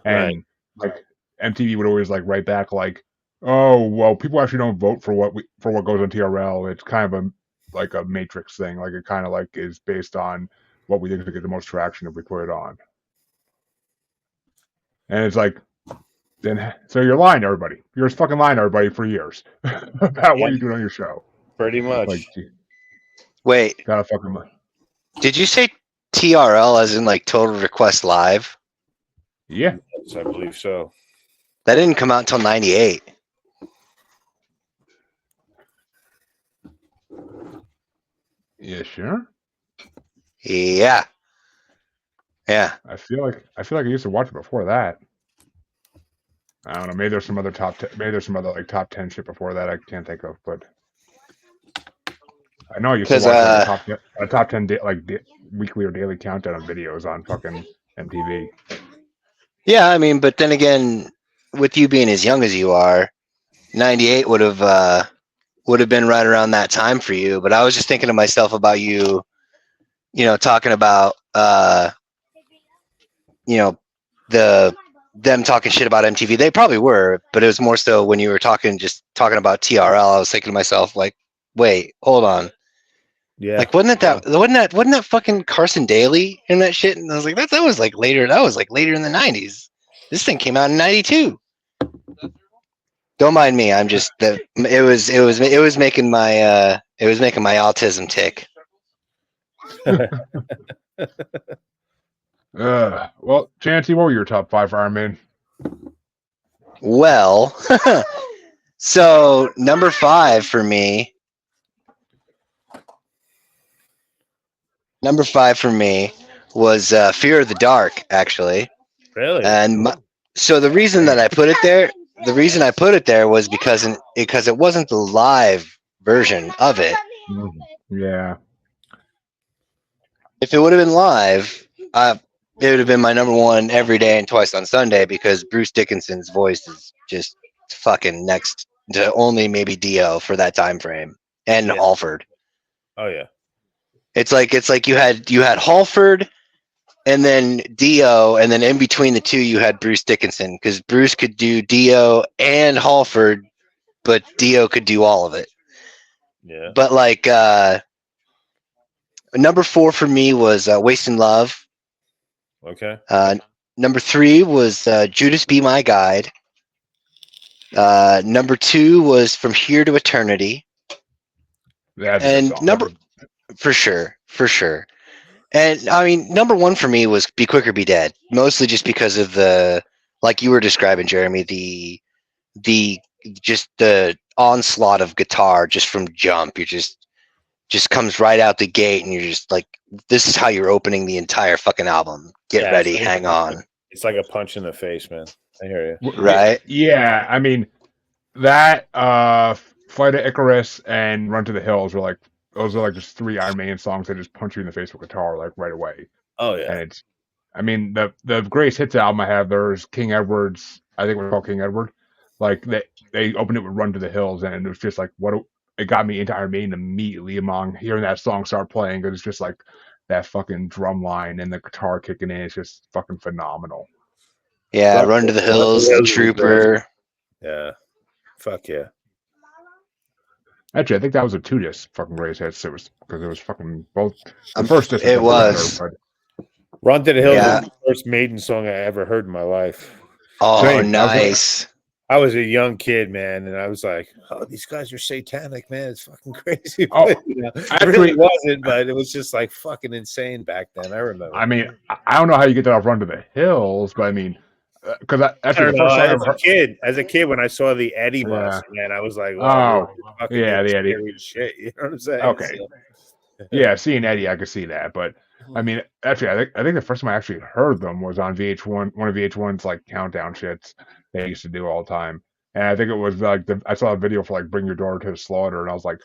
And like MTV would always like write back like, oh well, people actually don't vote for what goes on TRL. It's kind of a matrix thing. Like it kind of like is based on what we think to get the most traction if we put it on. And it's like, then so you're lying to everybody. You're just fucking lying to everybody for years about what you do on your show. Pretty much. Like, wait, gotta fucking. Did you say TRL as in like Total Request Live? Yeah, yes, I believe so. That didn't come out until '98. Yeah, sure. Yeah. I feel like I used to watch it before that. I don't know. Maybe there's some other like top 10 shit before that I can't think of, but I know I used to watch like a top 10 weekly or daily countdown of videos on fucking MTV. Yeah, I mean, but then again, with you being as young as you are, '98 would have been right around that time for you. But I was just thinking to myself about you, talking about them talking shit about MTV. They probably were, but it was more so when you were talking about TRL. I was thinking to myself, like, wait, hold on. Yeah. Like, wasn't that fucking Carson Daly in that shit? And I was like, that was like later. That was like later in the '90s. This thing came out in '92. Don't mind me. I'm just it was making my autism tick. Well, Chancy, what were your top 5 Iron Man? Well, so number 5 for me. Number 5 for me was Fear of the Dark, actually. Really? And so the reason I put it there was because it wasn't the live version of it. Yeah. If it would have been live, it would have been my number 1 every day and twice on Sunday, because Bruce Dickinson's voice is just fucking next to only maybe Dio for that time frame, and Halford. Oh yeah. It's like you had Halford and then Dio, and then in between the two you had Bruce Dickinson, because Bruce could do Dio and Halford, but Dio could do all of it. Yeah. But like number 4 for me was Wasting Love. Okay. Number 3 was Judas Be My Guide. Number 2 was From Here to Eternity. That's and for sure. And I mean, number 1 for me was Be Quick or Be Dead, mostly just because of the, like you were describing, Jeremy, the onslaught of guitar just from jump. You're just comes right out the gate, and you're just like, this is how you're opening the entire fucking album. Get ready, hang on. It's like a punch in the face, man. I hear you. Right? Yeah, I mean that Flight of Icarus and Run to the Hills were like those are like just three Iron Maiden songs that just punch you in the face with guitar like right away. Oh yeah. And it's I mean the greatest hits album I have there's King Edward's I think it was called King Edward. Like they opened it with Run to the Hills and it was just like it got me into Iron Maiden immediately among hearing that song start playing because it's just like that fucking drum line and the guitar kicking in is just fucking phenomenal. Yeah, Run to the Hills, The Trooper. Yeah. Fuck yeah. Actually, I think that was a 2-disc fucking greatest hits. It was because it was fucking both. The first disc it was. better, Run to the Hills was the first Maiden song I ever heard in my life. Oh, same. Nice. I was a young kid, man, and I was like, "Oh, these guys are satanic, man! It's fucking crazy." Oh, it really wasn't, but it was just like fucking insane back then. I remember. I mean, I don't know how you get that off Run to the Hills, but I mean, because actually the first time as a kid, when I saw the Eddie bus, man, I was like, "Oh, yeah, the Eddie shit." You know what I'm saying? Okay. So. Yeah, seeing Eddie, I could see that, but I mean, actually, I think the first time I actually heard them was on VH1, one of VH1's like countdown shits they used to do all the time, and I think it was like I saw a video for like "Bring Your Daughter to the Slaughter," and I was like,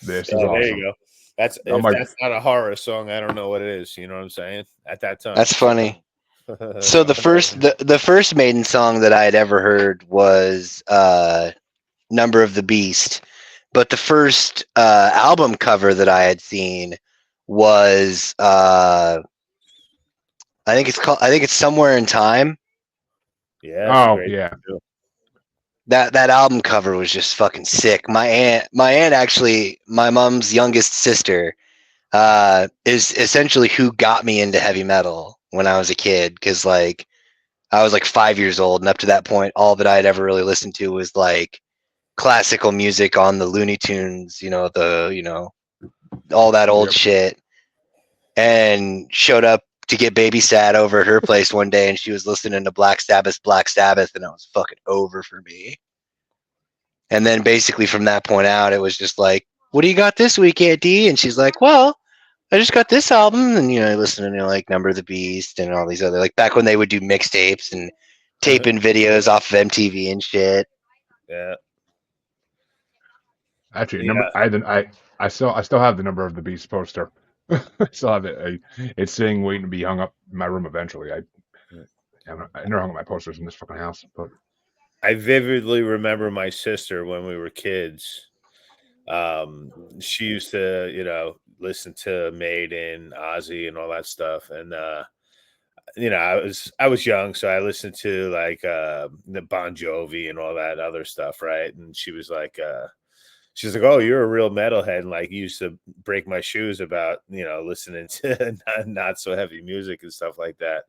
"This is awesome." There you go. That's that's not a horror song. I don't know what it is. You know what I'm saying? At that time, that's funny. So the first Maiden song that I had ever heard was "Number of the Beast," but the first album cover that I had seen was I think it's Somewhere in Time. Yeah. Oh yeah. That album cover was just fucking sick. My aunt actually, my mom's youngest sister, is essentially who got me into heavy metal when I was a kid, because like I was like 5 years old, and up to that point, all that I had ever really listened to was like classical music on the Looney Tunes, all that old shit. And showed up to get babysat over at her place one day, and she was listening to Black Sabbath, and it was fucking over for me. And then basically from that point out, it was just like, "What do you got this week, Aunt D?" And she's like, "Well, I just got this album," and listening to like Number of the Beast and all these other, like back when they would do mixtapes and taping videos off of MTV and shit. Yeah. Actually, I still have the Number of the Beast poster. I still have it. It's sitting waiting to be hung up in my room eventually. I never hung up my posters in this fucking house. But I vividly remember my sister when we were kids. She used to, listen to Maiden, Ozzy, and all that stuff. And I was young, so I listened to like the Bon Jovi and all that other stuff, right? And she was like, "Oh, you're a real metalhead," and like used to break my shoes about listening to not so heavy music and stuff like that.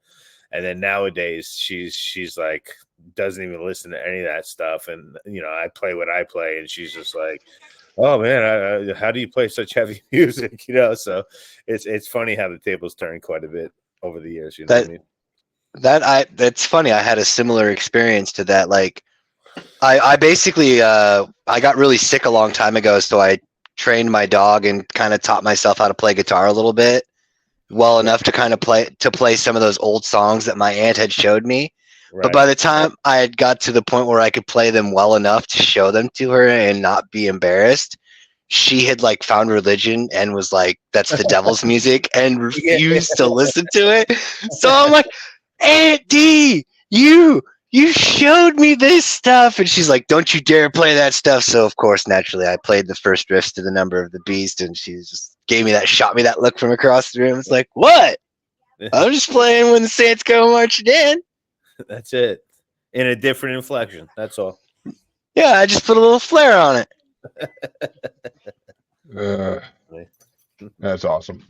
And then nowadays she's like doesn't even listen to any of that stuff, and I play what I play, and she's just like, "Oh man, how do you play such heavy music?" So it's funny how the tables turned quite a bit over the years. You know what I mean? That's funny. I had a similar experience to that. Like, I basically I got really sick a long time ago, so I trained my dog and kind of taught myself how to play guitar a little bit, well enough to kind of play some of those old songs that my aunt had showed me. Right. But by the time I had got to the point where I could play them well enough to show them to her and not be embarrassed, she had like found religion and was like, "That's the devil's music," and refused to listen to it. So I'm like, "Aunt D, you showed me this stuff," and she's like, "Don't you dare play that stuff." So of course, naturally, I played the first riffs to the Number of the Beast, and she just shot me that look from across the room. It's like, "What? I'm just playing When the Saints Go Marching In." That's it. In a different inflection. That's all. Yeah, I just put a little flair on it. That's awesome.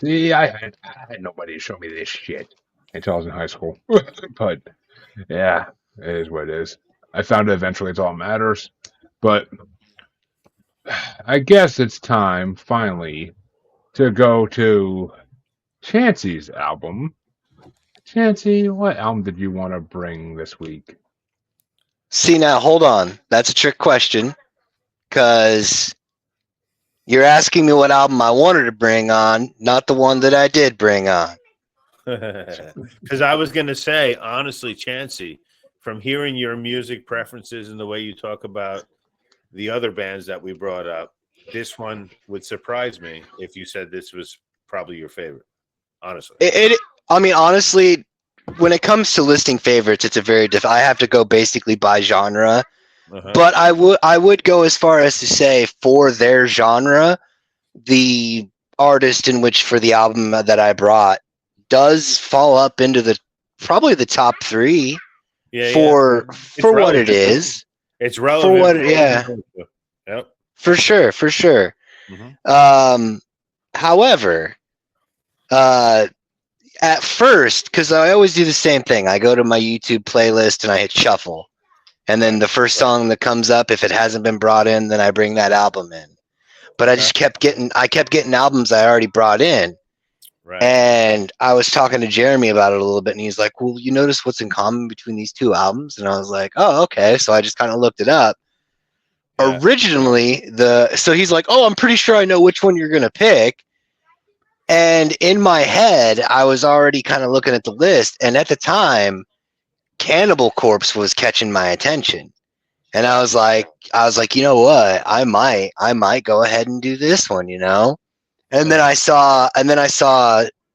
See, I had nobody show me this shit until I was in high school. But yeah, it is what it is. I found it eventually. It's all that matters. But I guess it's time finally to go to Chancy's album. Chancy, what album did you want to bring this week? See, now hold on. That's a trick question because you're asking me what album I wanted to bring on, not the one that I did bring on. Because I was going to say, honestly, Chancy, from hearing your music preferences and the way you talk about the other bands that we brought up, this one would surprise me if you said this was probably your favorite. Honestly, I mean, honestly, when it comes to listing favorites, it's a very I have to go basically by genre. But I would go as far as to say for their genre, the artist in which for the album that I brought does fall up into the probably the top 3 for what it is. It's relevant. For what, yeah. Yep. For sure. Mm-hmm. However, at first, because I always do the same thing, I go to my YouTube playlist and I hit shuffle. And then the first song that comes up, if it hasn't been brought in, then I bring that album in. But I just kept getting albums I already brought in. Right. And I was talking to Jeremy about it a little bit, and he's like, well, you notice what's in common between these 2 albums? And I was like, oh, okay. So I just kind of looked it up. Yeah. Originally, so he's like, oh, I'm pretty sure I know which one you're going to pick. And in my head, I was already kind of looking at the list. And at the time, Cannibal Corpse was catching my attention. And I was like, you know what? I might go ahead and do this one, you know? And then I saw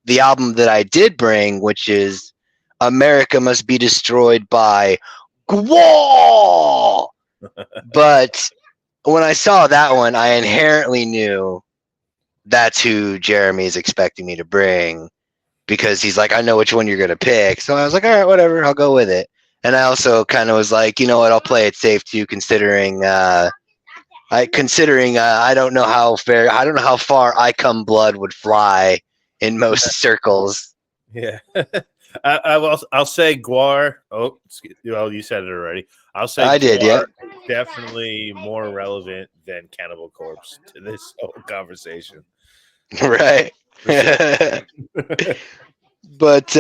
the album that I did bring, which is America Must Be Destroyed by GWAR. But when I saw that one, I inherently knew that's who Jeremy is expecting me to bring, because he's like, I know which one you're going to pick. So I was like, all right, whatever, I'll go with it. And I also kind of was like, you know what, I'll play it safe too, considering I don't know how far I Come Blood would fly in most circles. Yeah. I'll say GWAR. Oh, well, you said it already. I'll say I did, yeah. Definitely more relevant than Cannibal Corpse to this whole conversation. Right. But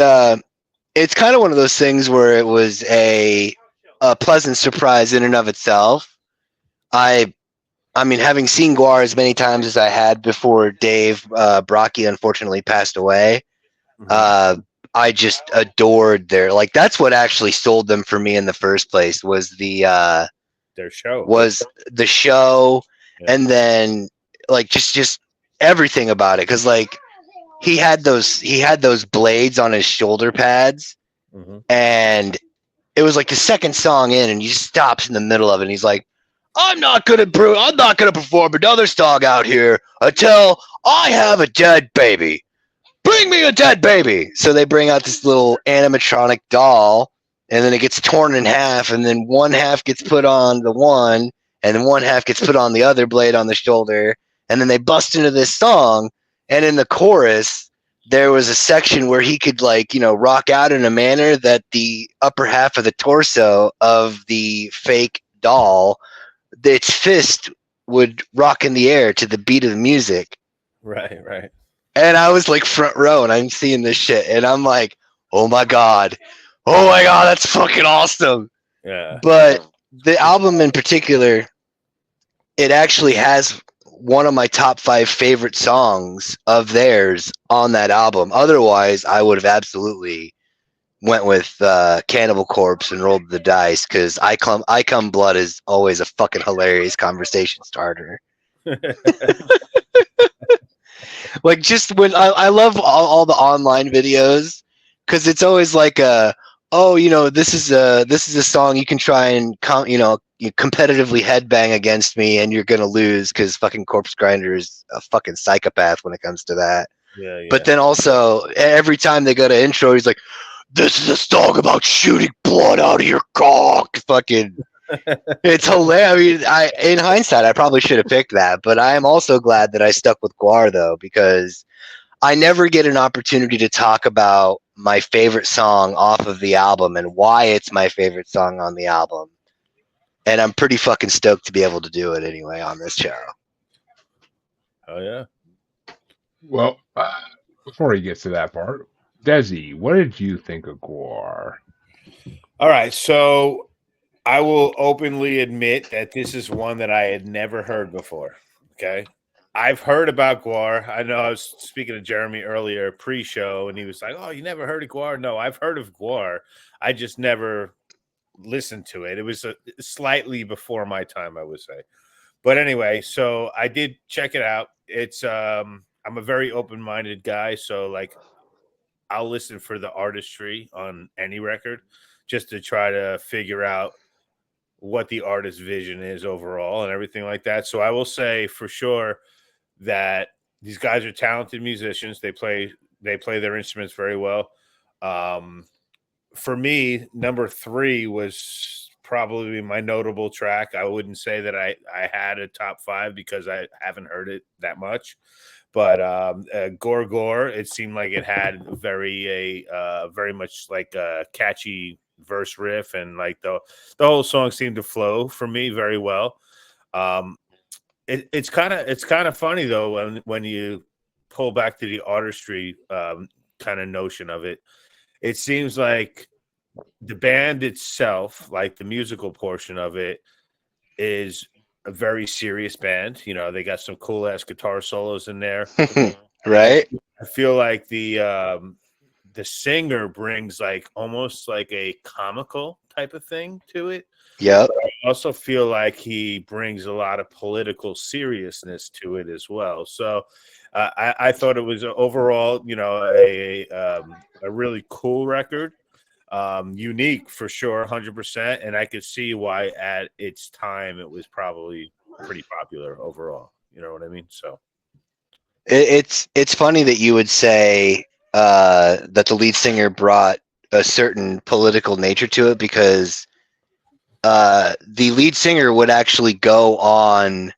it's kind of one of those things where it was a pleasant surprise in and of itself. I mean, having seen GWAR as many times as I had before Dave Brockie unfortunately passed away, I just adored that's what actually sold them for me in the first place, was their show. Yeah. And then just everything about it, because he had those blades on his shoulder pads, and it was like the second song in, and he just stops in the middle of it, and he's like, I'm not gonna perform another song out here until I have a dead baby. Bring me a dead baby. So they bring out this little animatronic doll, and then it gets torn in half, and then one half gets put on the one, and then one half gets put on the other blade on the shoulder, and then they bust into this song. And in the chorus, there was a section where he could rock out in a manner that the upper half of the torso of the fake doll, its fist would rock in the air to the beat of the music. Right. And I was like front row, and I'm seeing this shit, and I'm like, oh my god, that's fucking awesome. Yeah. But the album in particular, it actually has one of my top 5 favorite songs of theirs on that album. Otherwise, I would have absolutely went with Cannibal Corpse and rolled the dice, because I Come Blood is always a fucking hilarious conversation starter. Just when I love all the online videos, because it's always like this is a song you can try and you competitively headbang against me, and you're gonna lose, because fucking Corpse Grinder is a fucking psychopath when it comes to that. Yeah. But then also every time they go to intro, he's like, this is a song about shooting blood out of your cock. Fucking, it's hilarious. I mean, in hindsight, I probably should have picked that, but I am also glad that I stuck with GWAR, though, because I never get an opportunity to talk about my favorite song off of the album and why it's my favorite song on the album. And I'm pretty fucking stoked to be able to do it anyway on this show. Oh, yeah. Well, before he gets to that part, Desi, what did you think of GWAR? All right, so I will openly admit that this is one that I had never heard before. Okay. I've heard about Guar. I know I was speaking to Jeremy earlier pre-show, and he was like, "Oh, you never heard of Guar?" No, I've heard of Guar. I just never listened to it. It was slightly before my time, I would say. But anyway, so I did check it out. It's I'm a very open-minded guy, so like I'll listen for the artistry on any record just to try to figure out what the artist's vision is overall and everything like that. So I will say for sure that these guys are talented musicians. They play their instruments very well. Um, for me, number 3 was probably my notable track. I wouldn't say that I had a top 5 because I haven't heard it that much. But Gore Gore, it seemed like it had very much like a catchy verse riff, and like the whole song seemed to flow for me very well. Um, it's kind of funny though when you pull back to the artistry kind of notion of it. It seems like the band itself, like the musical portion of it, is a very serious band. You know, they got some cool ass guitar solos in there. Right? I feel like the singer brings like almost like a comical type of thing to it. Yep. I also feel like he brings a lot of political seriousness to it as well. So I thought it was overall, a really cool record, unique for sure, 100%. And I could see why at its time it was probably pretty popular overall. You know what I mean? So It's funny that you would say that the lead singer brought a certain political nature to it, because the lead singer would actually go on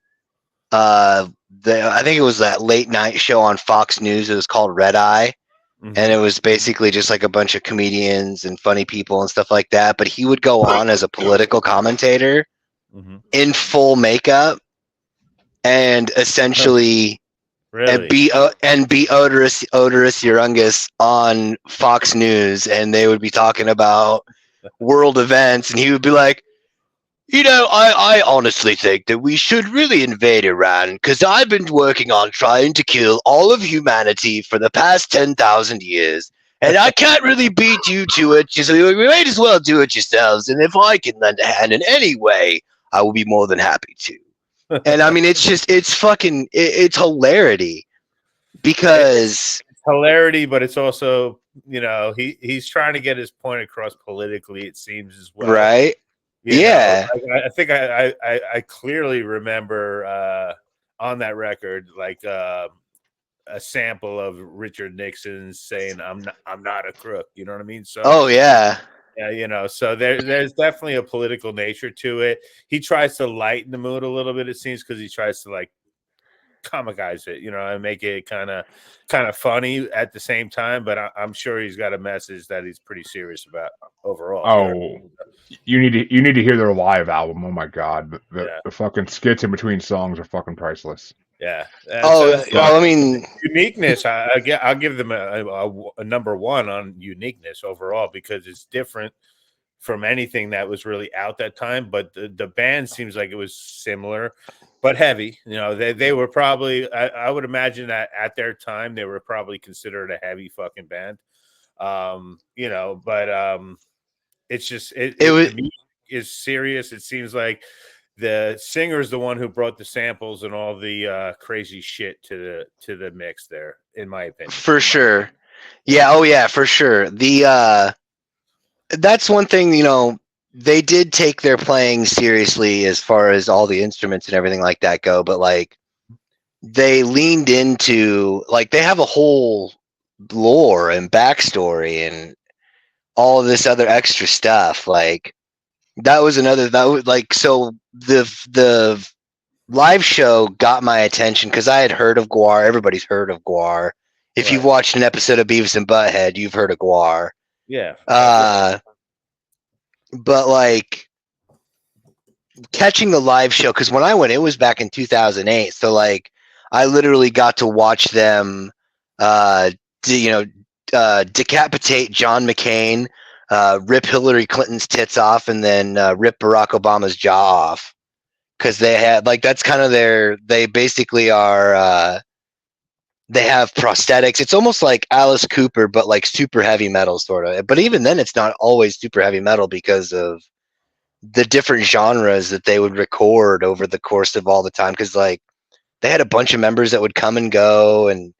I think it was that late night show on Fox News. It was called Red Eye. Mhm. And it was basically just like a bunch of comedians and funny people and stuff like that. But he would go on as a political commentator in full makeup and essentially Really? and be Odorous Urungus on Fox News, and they would be talking about world events, and he would be like, I honestly think that we should really invade Iran, because I've been working on trying to kill all of humanity for the past 10,000 years, and I can't really beat you to it, so we might as well do it yourselves, and if I can lend a hand in any way, I will be more than happy to. And I mean, it's hilarity, because It's hilarity, but it's also, he's trying to get his point across politically, it seems, as well. right? Yeah. I think I clearly remember on that record, like a sample of Richard Nixon saying, I'm not a crook. You know what I mean? So, Oh yeah. yeah, so there's definitely a political nature to it. He tries to lighten the mood a little bit, it seems, because he tries to like comicize it, and make it kind of funny at the same time. But I'm sure he's got a message that he's pretty serious about overall. Oh, you need to hear their live album. Oh my god, the fucking skits in between songs are fucking priceless. Yeah. I mean, uniqueness. I'll give them a number 1 on uniqueness overall, because it's different from anything that was really out that time. But the band seems like it was similar, but heavy. They were probably. I would imagine that at their time they were probably considered a heavy fucking band. But it's just the music is serious. It seems like the singer is the one who brought the samples and all the crazy shit to the mix there, in my opinion. For sure. Yeah. Oh yeah, for sure. That's one thing, they did take their playing seriously as far as all the instruments and everything like that go, but like they leaned into, like, they have a whole lore and backstory and all of this other extra stuff. Like that was so the live show got my attention because I had heard of Guar. Everybody's heard of Guar. If you've watched an episode of Beavis and Butthead, you've heard of Guar. Yeah. But like catching the live show, because when I went, it was back in 2008. So like I literally got to watch them, decapitate John McCain rip Hillary Clinton's tits off and then rip Barack Obama's jaw off, because they had like that's kind of they basically are they have prosthetics. It's almost like Alice Cooper, but like super heavy metal sort of. But even then, it's not always super heavy metal because of the different genres that they would record over the course of all the time. Because like they had a bunch of members that would come and go and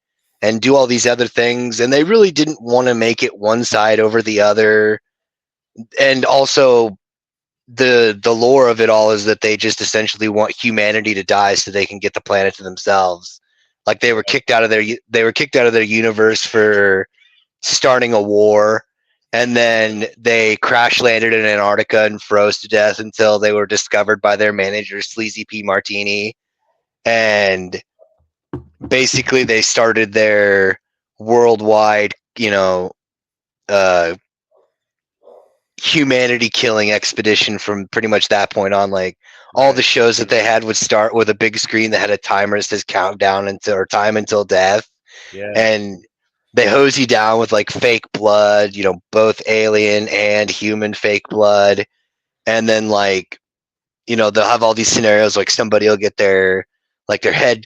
do all these other things, and they really didn't want to make it one side over the other. And also, the lore of it all is that they just essentially want humanity to die so they can get the planet to themselves. Like they were kicked out of their universe for starting a war, and then they crash landed in Antarctica and froze to death until they were discovered by their manager, Sleazy P. Martini. And basically they started their worldwide, humanity killing expedition from pretty much that point on. Like all the shows that they had would start with a big screen that had a timer that says countdown or time until death. Yeah. And they hose you down with like fake blood, both alien and human fake blood. And then like, they'll have all these scenarios like somebody will get their head,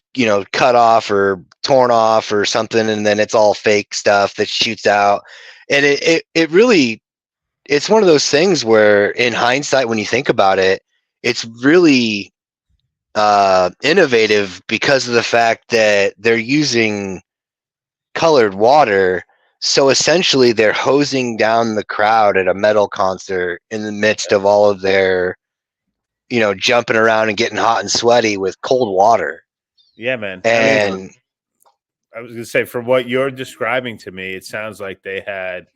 cut off or torn off or something, and then it's all fake stuff that shoots out. And it really, it's one of those things where in hindsight, when you think about it, it's really innovative because of the fact that they're using colored water. So essentially they're hosing down the crowd at a metal concert in the midst of all of their, jumping around and getting hot and sweaty with cold water. Yeah, man. And I was going to say, from what you're describing to me, it sounds like they had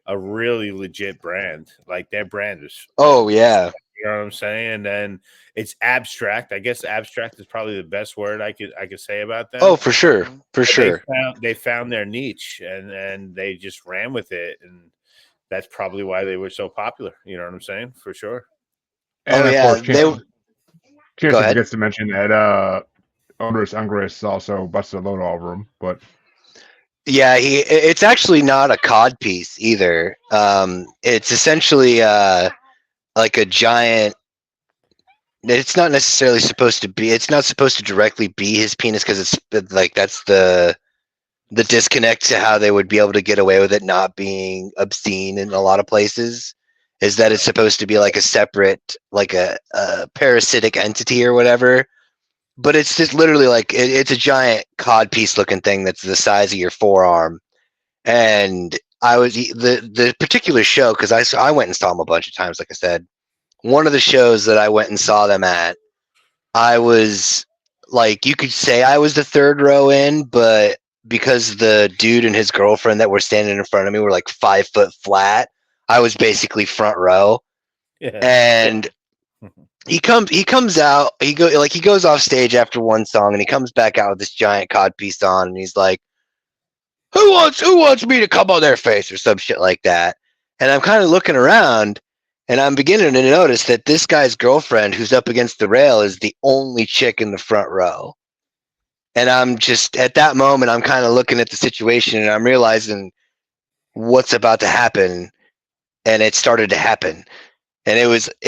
a really legit brand. Like their brand is. Oh yeah. You know what I'm saying? And then it's abstract. I guess abstract is probably the best word I could say about them. Oh, for sure. For sure. They found their niche and they just ran with it. And that's probably why they were so popular. You know what I'm saying? For sure. And of course, Chancy forgets to mention that Onerous Ungress also busted a load over him, but yeah, it's actually not a cod piece either. It's essentially like a giant. It's not necessarily supposed to be. It's not supposed to directly be his penis because it's like that's the disconnect to how they would be able to get away with it not being obscene in a lot of places. Is that it's supposed to be like a separate, like a parasitic entity or whatever. But it's just literally like it's a giant codpiece looking thing that's the size of your forearm. And I was the particular show, because I went and saw them a bunch of times. Like I said, one of the shows that I went and saw them at, I was like, you could say I was the third row in, but because the dude and his girlfriend that were standing in front of me were like 5 foot flat, I was basically front row. Yeah. And he comes out, he goes off stage after one song and he comes back out with this giant codpiece on and he's like, who wants me to come on their face or some shit like that. And I'm kind of looking around and I'm beginning to notice that this guy's girlfriend who's up against the rail is the only chick in the front row. And I'm just, at that moment, I'm kind of looking at the situation and I'm realizing what's about to happen. And it started to happen. And it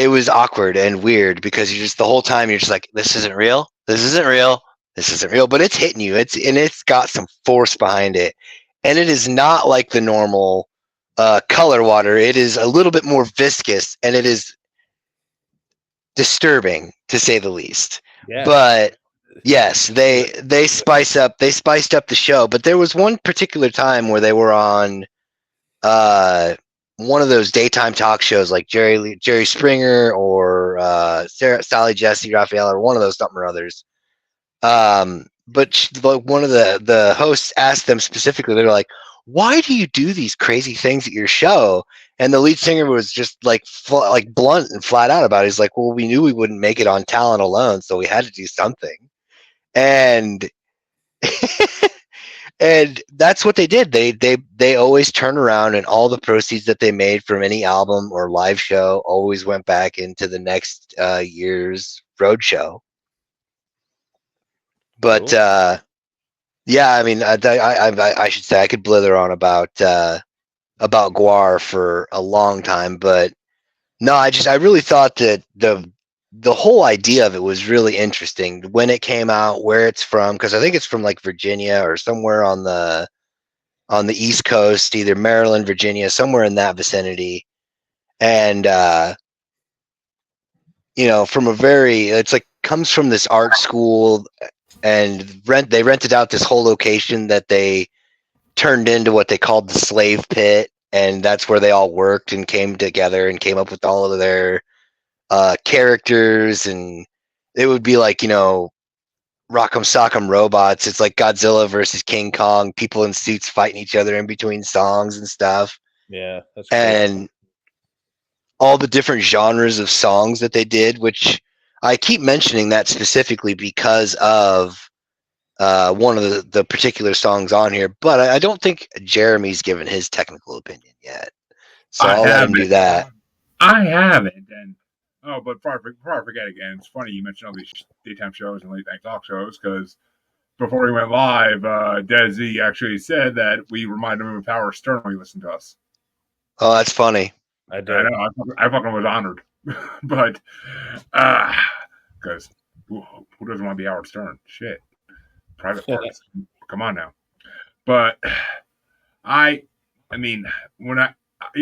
was awkward and weird because you just, the whole time you're just like, this isn't real. This isn't real. This isn't real, but it's hitting you. It's got some force behind it. And it is not like the normal color water. It is a little bit more viscous and it is disturbing to say the least. Yeah. But yes, they spiced up the show. But there was one particular time where they were on one of those daytime talk shows like Jerry Springer or Sally Jesse Raphael or one of those something or others. But one of the hosts asked them specifically, they're like, why do you do these crazy things at your show? And the lead singer was just like blunt and flat out about it. He's like, well, we knew we wouldn't make it on talent alone, so we had to do something. And and that's what they did. They always turn around and all the proceeds that they made from any album or live show always went back into the next year's road show. But yeah, I mean, I should say I could blither on about about Guar for a long time, but no, I really thought that the whole idea of it was really interesting. When it came out, where it's from, because I think it's from like Virginia or somewhere on the East Coast, either Maryland, Virginia, somewhere in that vicinity. And from it's like comes from this art school, and they rented out this whole location that they turned into what they called the slave pit, and that's where they all worked and came together and came up with all of their characters. And it would be like Rock'em Sock'em Robots. It's like Godzilla versus King Kong, people in suits fighting each other in between songs and stuff. Yeah, that's cool. And all the different genres of songs that they did, which I keep mentioning that specifically because of one of the particular songs on here, but I don't think Jeremy's given his technical opinion yet. So I'll let him do that. I haven't. And but before I forget again, it's funny you mentioned all these daytime shows and late night talk shows, because before we went live, Desi actually said that we reminded him of Howard Stern when he listened to us. Oh, that's funny. I did. I know. I fucking was honored, but because who doesn't want to be Howard Stern? Shit, private parts. Come on now. But I mean,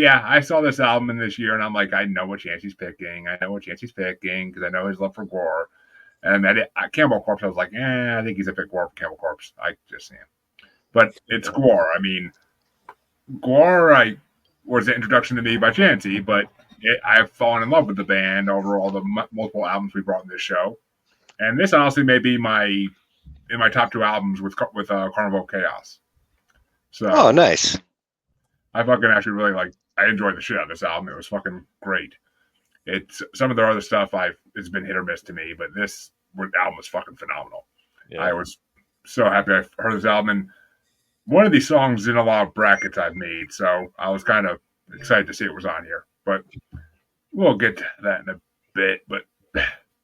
I saw this album in this year, and I'm like, I know what Chancy's picking. Because I know his love for Gore. And that Cannibal Corpse, I was like, I think he's a pick Gore for Cannibal Corpse. I just say him. But it's Gore. I mean, Gore was the introduction to me by Chancy, but I've fallen in love with the band over all the multiple albums we brought in this show. And this honestly may be in my top 2 albums with Carnival of Chaos. So, oh, nice. I fucking actually really I enjoyed the shit out of this album. It was fucking great. It's some of their other stuff it's been hit or miss to me, but this album was fucking phenomenal. Yeah. I was so happy I heard this album, and one of these songs is in a lot of brackets I've made, so I was kind of excited to see it was on here. But we'll get to that in a bit. But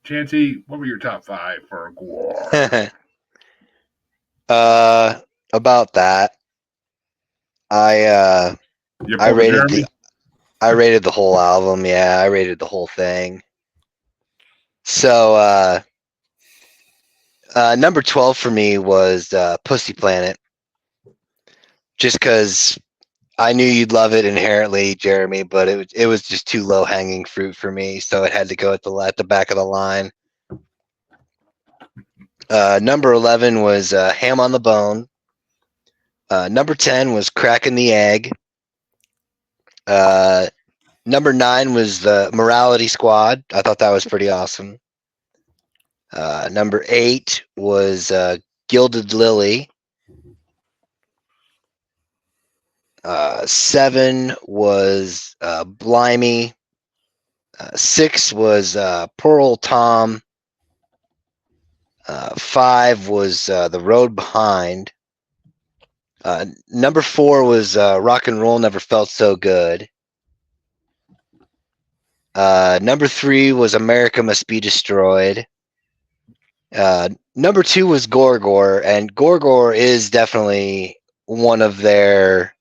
Chancy, what were your top 5 for Gore? About that, I rated the whole album. Yeah, I rated the whole thing. So number 12 for me was Pussy Planet. Just because I knew you'd love it inherently, Jeremy, but it was just too low hanging fruit for me, so it had to go at the back of the line. Number 11 was Ham on the Bone. Number 10 was Cracking the Egg. Number 9 was the Morality Squad. I thought that was pretty awesome. Number 8 was Gilded Lily. 7 was Blimey. 6 was Poor Old Tom. 5 was The Road Behind. Number 4 was Rock and Roll Never Felt So Good. Number 3 was America Must Be Destroyed. Number 2 was Gorgor, and Gorgor is definitely one of their.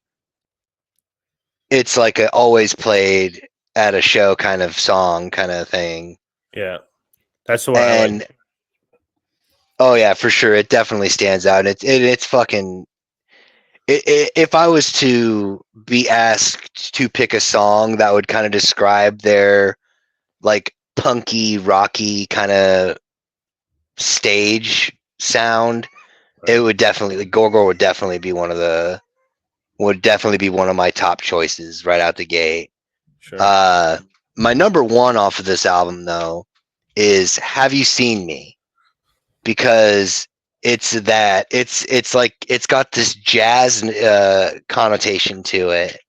It's like a always played at a show kind of song kind of thing. Yeah, that's the one I like. Oh yeah, for sure, it definitely stands out. It's fucking. If I was to be asked to pick a song that would kind of describe their like punky, rocky kind of stage sound, it would definitely Gorgor would definitely be one of my top choices right out the gate. Sure. My number 1 off of this album though is Have You Seen Me? Because it's like it's got this jazz connotation to it,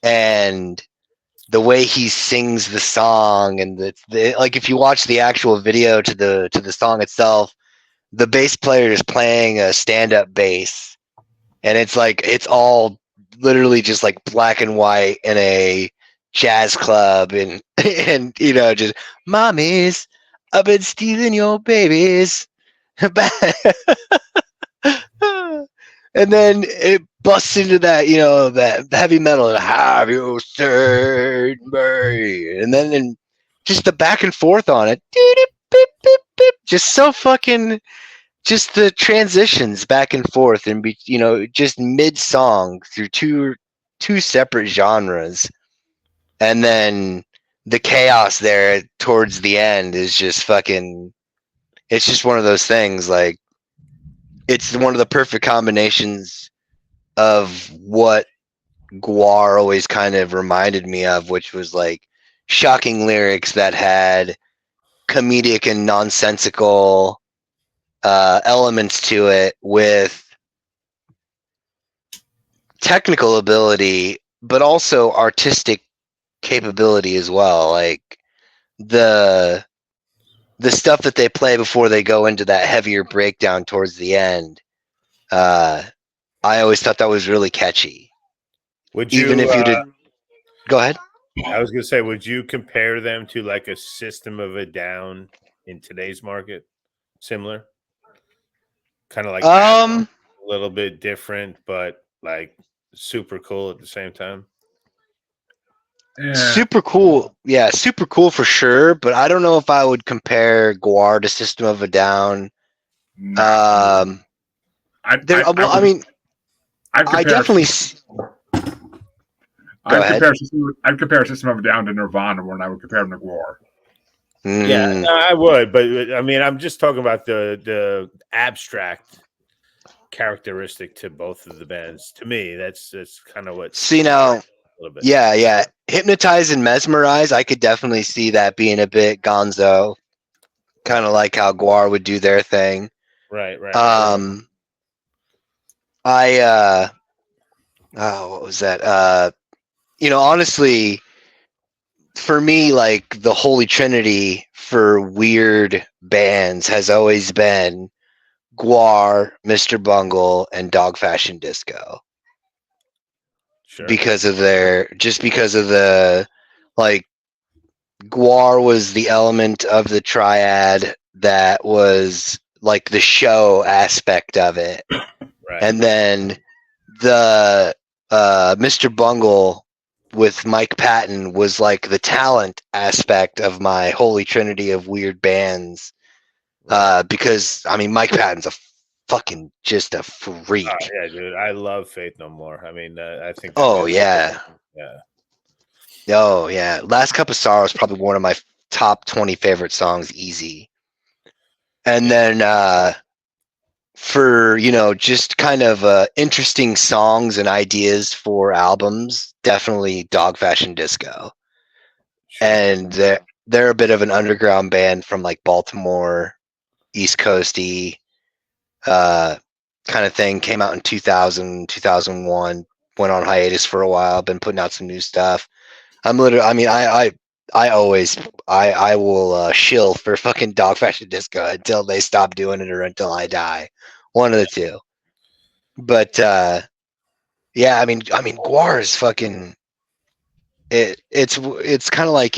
and the way he sings the song, and like if you watch the actual video to the song itself, the bass player is playing a stand-up bass, and it's like it's all literally just like black and white in a jazz club, and just mommies, I've been stealing your babies. And then it busts into that, that heavy metal, and have you seen me? And then just the back and forth on it, just so fucking, just the transitions back and forth, and just mid song through two separate genres, and then the chaos there towards the end is just fucking. It's just one of those things. Like, it's one of the perfect combinations of what Guar always kind of reminded me of, which was like shocking lyrics that had comedic and nonsensical elements to it, with technical ability, but also artistic capability as well. Like the stuff that they play before they go into that heavier breakdown towards the end. I always thought that was really catchy. Would Even you? if you did, go ahead. I was gonna say, would you compare them to like a System of a Down in today's market? Similar, kind of like a little bit different, but like super cool at the same time. Yeah. Super cool. Yeah, super cool for sure. But I don't know if I would compare Guar to System of a Down. No. I definitely. Go ahead. I'd compare System of a Down to Nirvana more than I would compare them to Guar. Yeah, no, I would, but I mean, I'm just talking about the abstract characteristic to both of the bands. To me, that's kind of what. See now, yeah. Hypnotize and Mesmerize, I could definitely see that being a bit gonzo, kind of like how Guar would do their thing. Right. What was that? Honestly, for me, like the Holy Trinity for weird bands has always been Guar, Mr. Bungle, and Dog Fashion Disco. Sure. Because of the, like, Guar was the element of the triad that was like the show aspect of it. Right. And then the Mr. Bungle with Mike Patton was like the talent aspect of my Holy Trinity of weird bands. Because I mean, Mike Patton's fucking just a freak. Oh, yeah, dude, I love Faith No More. I mean, I think. Oh yeah. Yeah. Oh yeah. Last Cup of Sorrow is probably one of my top 20 favorite songs, easy. And then for just kind of interesting songs and ideas for albums, definitely Dog Fashion Disco. Sure. And they're a bit of an underground band from like Baltimore, East Coasty kind of thing. Came out in 2000, 2001, went on hiatus for a while, been putting out some new stuff. I will shill for fucking Dog Fashion Disco until they stop doing it or until I die. One of the two. But yeah, I mean Guar is fucking it's kind of like,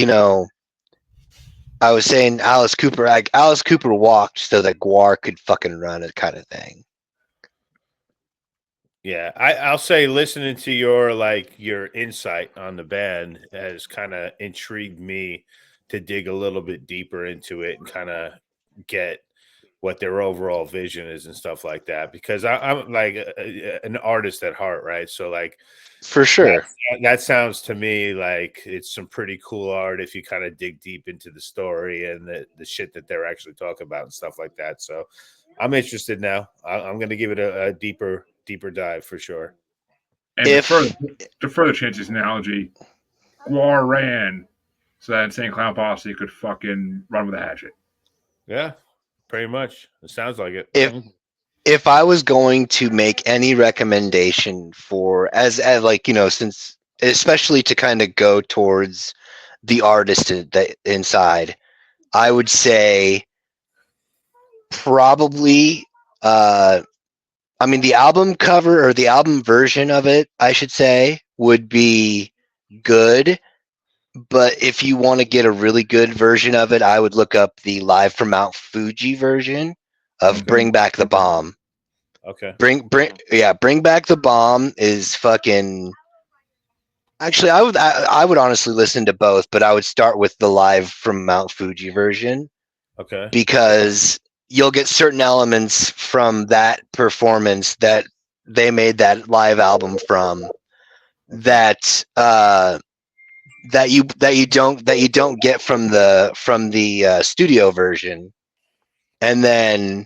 I was saying Alice Cooper walked so that Guar could fucking run, it kind of thing. Yeah, I'll say listening to your insight on the band has kind of intrigued me to dig a little bit deeper into it and kind of get what their overall vision is and stuff like that. Because I'm like an artist at heart, right? So like, for sure, that sounds to me like it's some pretty cool art if you kind of dig deep into the story and the shit that they're actually talking about and stuff like that. So I'm interested now. I'm going to give it a deeper dive for sure. And to further Chancy's analogy, Guar ran so that Insane Clown Posse could fucking run with a hatchet. Yeah, pretty much. It sounds like it. If I was going to make any recommendation for as like, since especially to kind of go towards the artist inside, I would say probably I mean, the album cover or the album version of it, I should say, would be good. But if you want to get a really good version of it, I would look up the Live from Mount Fuji version of Bring Back the Bomb. Okay. Bring Back the Bomb is fucking. Actually, I would honestly listen to both, but I would start with the live from Mount Fuji version Okay. because you'll get certain elements from that performance that they made that live album from that that you don't get from the studio version, and then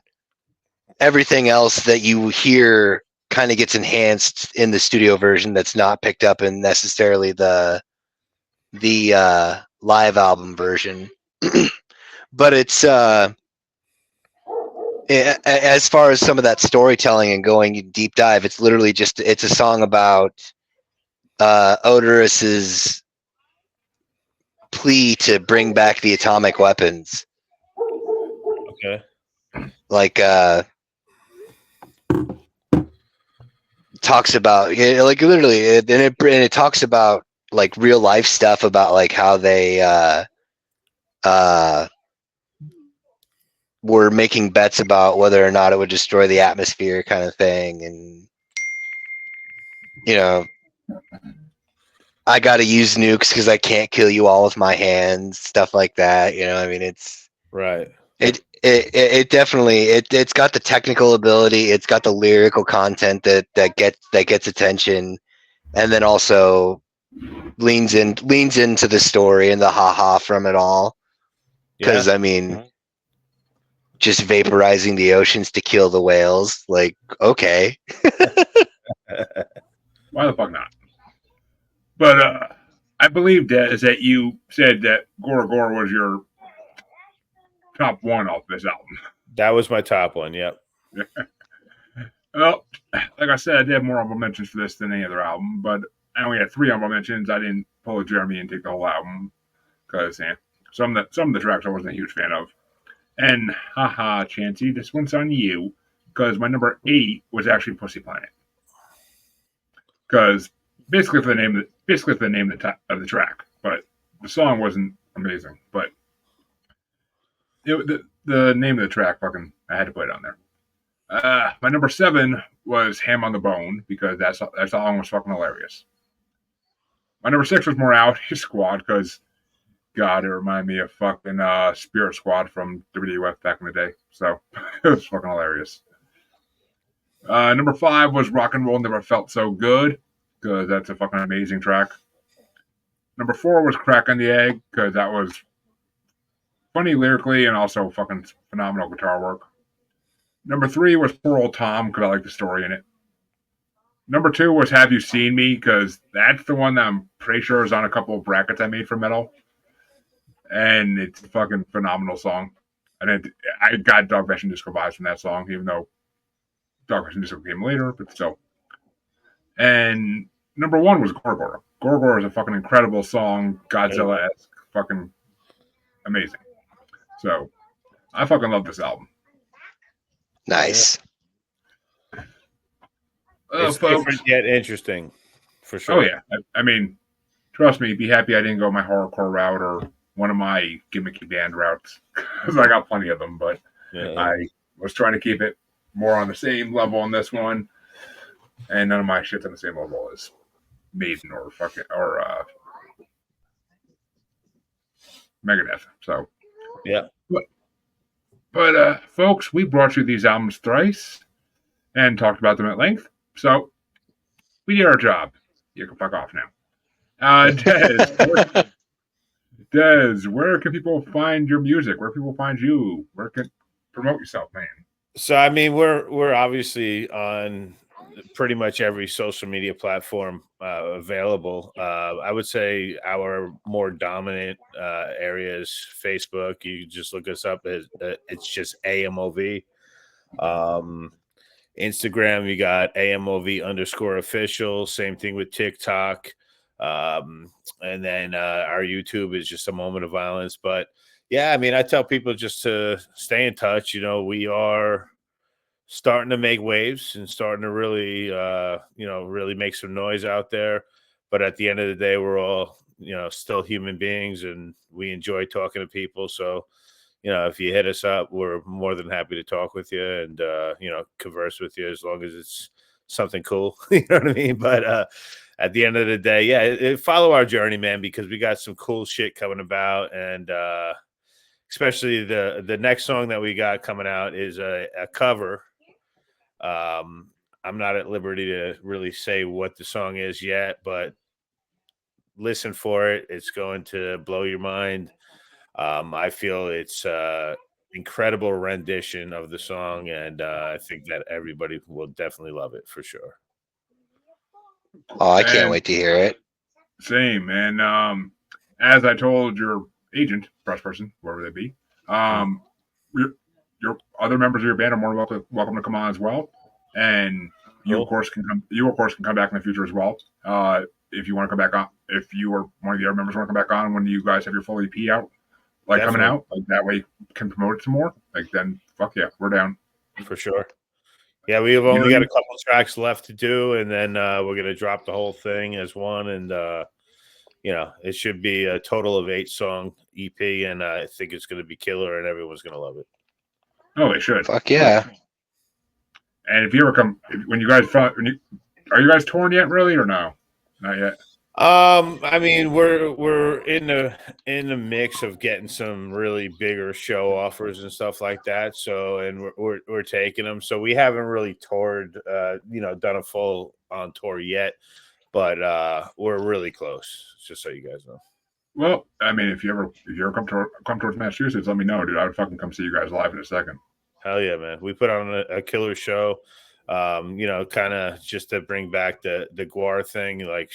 everything else that you hear kind of gets enhanced in the studio version that's not picked up in necessarily the live album version. But it's as far as some of that storytelling and going deep dive, it's literally just it's a song about Odorus's plea to bring back the atomic weapons. Okay. Like talks about like literally and it talks about like real life stuff about like how they were making bets about whether or not it would destroy the atmosphere kind of thing, and you know, I got to use nukes because I can't kill you all with my hands, stuff like that. You know, I mean, it's Right. it definitely it's got the technical ability, it's got the lyrical content that gets attention, and then also leans into the story and the haha from it all. Because Yeah. I mean, just vaporizing the oceans to kill the whales, like okay. Why the fuck not? But I believe, Des, that you said that Gora Gora was your top one off this album. That was my top one. Yep. Well, like I said, I did have more honorable mentions for this than any other album, but I only had 3 honorable mentions. I didn't pull a Jeremy and take the whole album because some of the tracks I wasn't a huge fan of. And haha, Chancy, this one's on you because my number 8 was actually Pussy Planet. Because basically for the name of the track, but the song wasn't amazing. But the name of the track, fucking, I had to put it on there. My number 7 was Ham on the Bone because that song was fucking hilarious. My number 6 was Morality Squad because, God, it reminded me of fucking Spirit Squad from WWF back in the day. So it was fucking hilarious. Number 5 was Rock and Roll Never Felt So Good because that's a fucking amazing track. Number 4 was Crack on the Egg because that was funny lyrically and also fucking phenomenal guitar work. Number 3 was Poor Old Tom because I like the story in it. Number 2 was Have You Seen Me because that's the one that I'm pretty sure is on a couple of brackets I made for metal. And it's a fucking phenomenal song. And I got Dog Fashion Disco vibes from that song, even though Dog Fashion Disco came later, but still. And number 1 was Gorgor. Gorgor is a fucking incredible song, Godzilla-esque, fucking amazing. So I fucking love this album. Nice. It's Folks. different yet interesting, for sure. Oh yeah, I mean, trust me. Be happy I didn't go my horrorcore route or one of my gimmicky band routes because I got plenty of them. But I was trying to keep it more on the same level on this one, and none of my shit's on the same level as Maiden or Megadeth. So yeah. But folks, we brought you these albums thrice and talked about them at length. So we did our job. You can fuck off now. Des, where can people find your music? Where can people find you? Where can promote yourself, man? So I mean, we're obviously on pretty much every social media platform available. I would say our more dominant areas, Facebook. You just look us up. It's just AMOV. Instagram, you got AMOV_official. Same thing with TikTok. And then our YouTube is just a moment of violence. But yeah, I mean, I tell people just to stay in touch. You know, we are starting to make waves and starting to really, really make some noise out there. But at the end of the day, we're all, still human beings and we enjoy talking to people. So, if you hit us up, we're more than happy to talk with you and converse with you as long as it's something cool. You know what I mean? But at the end of the day, yeah, follow our journey, man, because we got some cool shit coming about, and especially the next song that we got coming out is a cover. I'm not at liberty to really say what the song is yet, but listen for it. It's going to blow your mind. I feel it's incredible rendition of the song, and I think that everybody will definitely love it for sure. Oh, I can't And wait to hear it. same. And as I told your agent, press person, whoever they be, your other members of your band are more welcome to come on as well. And you Cool. of course can come. You of course can come back in the future as well. If you want to come back on, if you or one of the other members want to come back on when you guys have your full EP out, like coming Definitely. out, like that way you can promote it some more. Like then, fuck yeah, we're down. For sure. Yeah, we have only got a couple tracks left to do, and then we're gonna drop the whole thing as one, and it should be a total of 8-song EP, and I think it's gonna be killer, and everyone's gonna love it. Oh, they should. Fuck yeah. And if you ever come, when you guys, are you guys touring yet, really, or no? Not yet. I mean, we're in the mix of getting some really bigger show offers and stuff like that. So, and we're taking them. So we haven't really toured, done a full on tour yet, but we're really close. Just so you guys know. Well, I mean, if you ever come towards Massachusetts, let me know, dude. I would fucking come see you guys live in a second. Hell yeah, man! We put on a killer show. Kind of just to bring back the Guar thing, like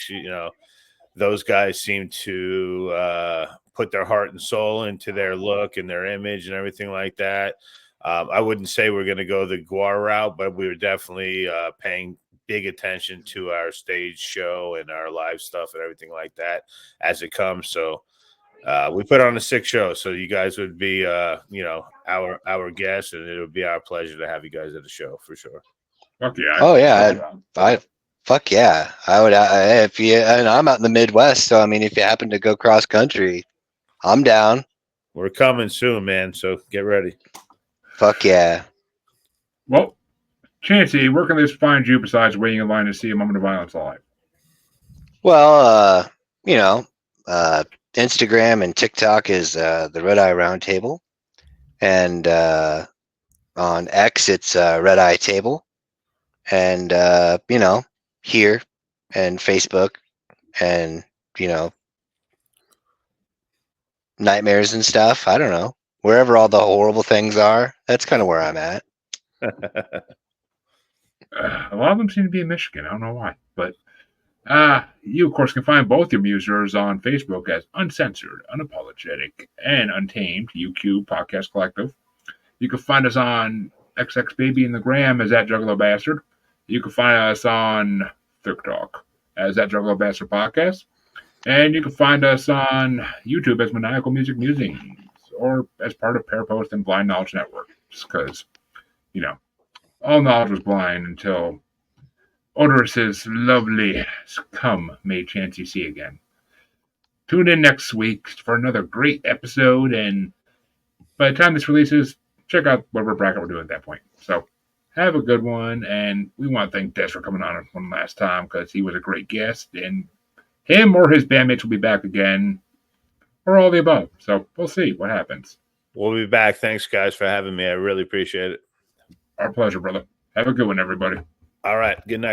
those guys seem to put their heart and soul into their look and their image and everything like that. I wouldn't say we're going to go the Guar route, but we were definitely paying big attention to our stage show and our live stuff and everything like that as it comes. So we put on a sick show. So you guys would be, our guests, and it would be our pleasure to have you guys at the show for sure. Fuck yeah! Oh yeah, fuck yeah. I would if you. And I'm out in the Midwest, so I mean, if you happen to go cross country, I'm down. We're coming soon, man. So get ready. Fuck yeah. Well, Chancy, where can they find you besides waiting in line to see A Moment of Violence live? Well, Instagram and TikTok is the Red Eye Roundtable, and on X it's Red Eye Table, and here and Facebook, and nightmares and stuff. I don't know, wherever all the horrible things are. That's kind of where I'm at. A lot of them seem to be in Michigan. I don't know why, but you, of course, can find both your musers on Facebook as Uncensored, Unapologetic, and Untamed, UQ Podcast Collective. You can find us on XXBaby and the Gram as that Juggalo Bastard. You can find us on TikTok as that Juggalo Bastard Podcast. And you can find us on YouTube as Maniacal Music Musings, or as part of Parapost and Blind Knowledge Network. Because, all knowledge was blind until Odorous' lovely come made Chancy see again. Tune in next week for another great episode, and by the time this releases, check out whatever bracket we're doing at that point. So, have a good one, and we want to thank Des for coming on one last time because he was a great guest, and him or his bandmates will be back again, or all the above. So, we'll see what happens. We'll be back. Thanks, guys, for having me. I really appreciate it. Our pleasure, brother. Have a good one, everybody. All right. Good night.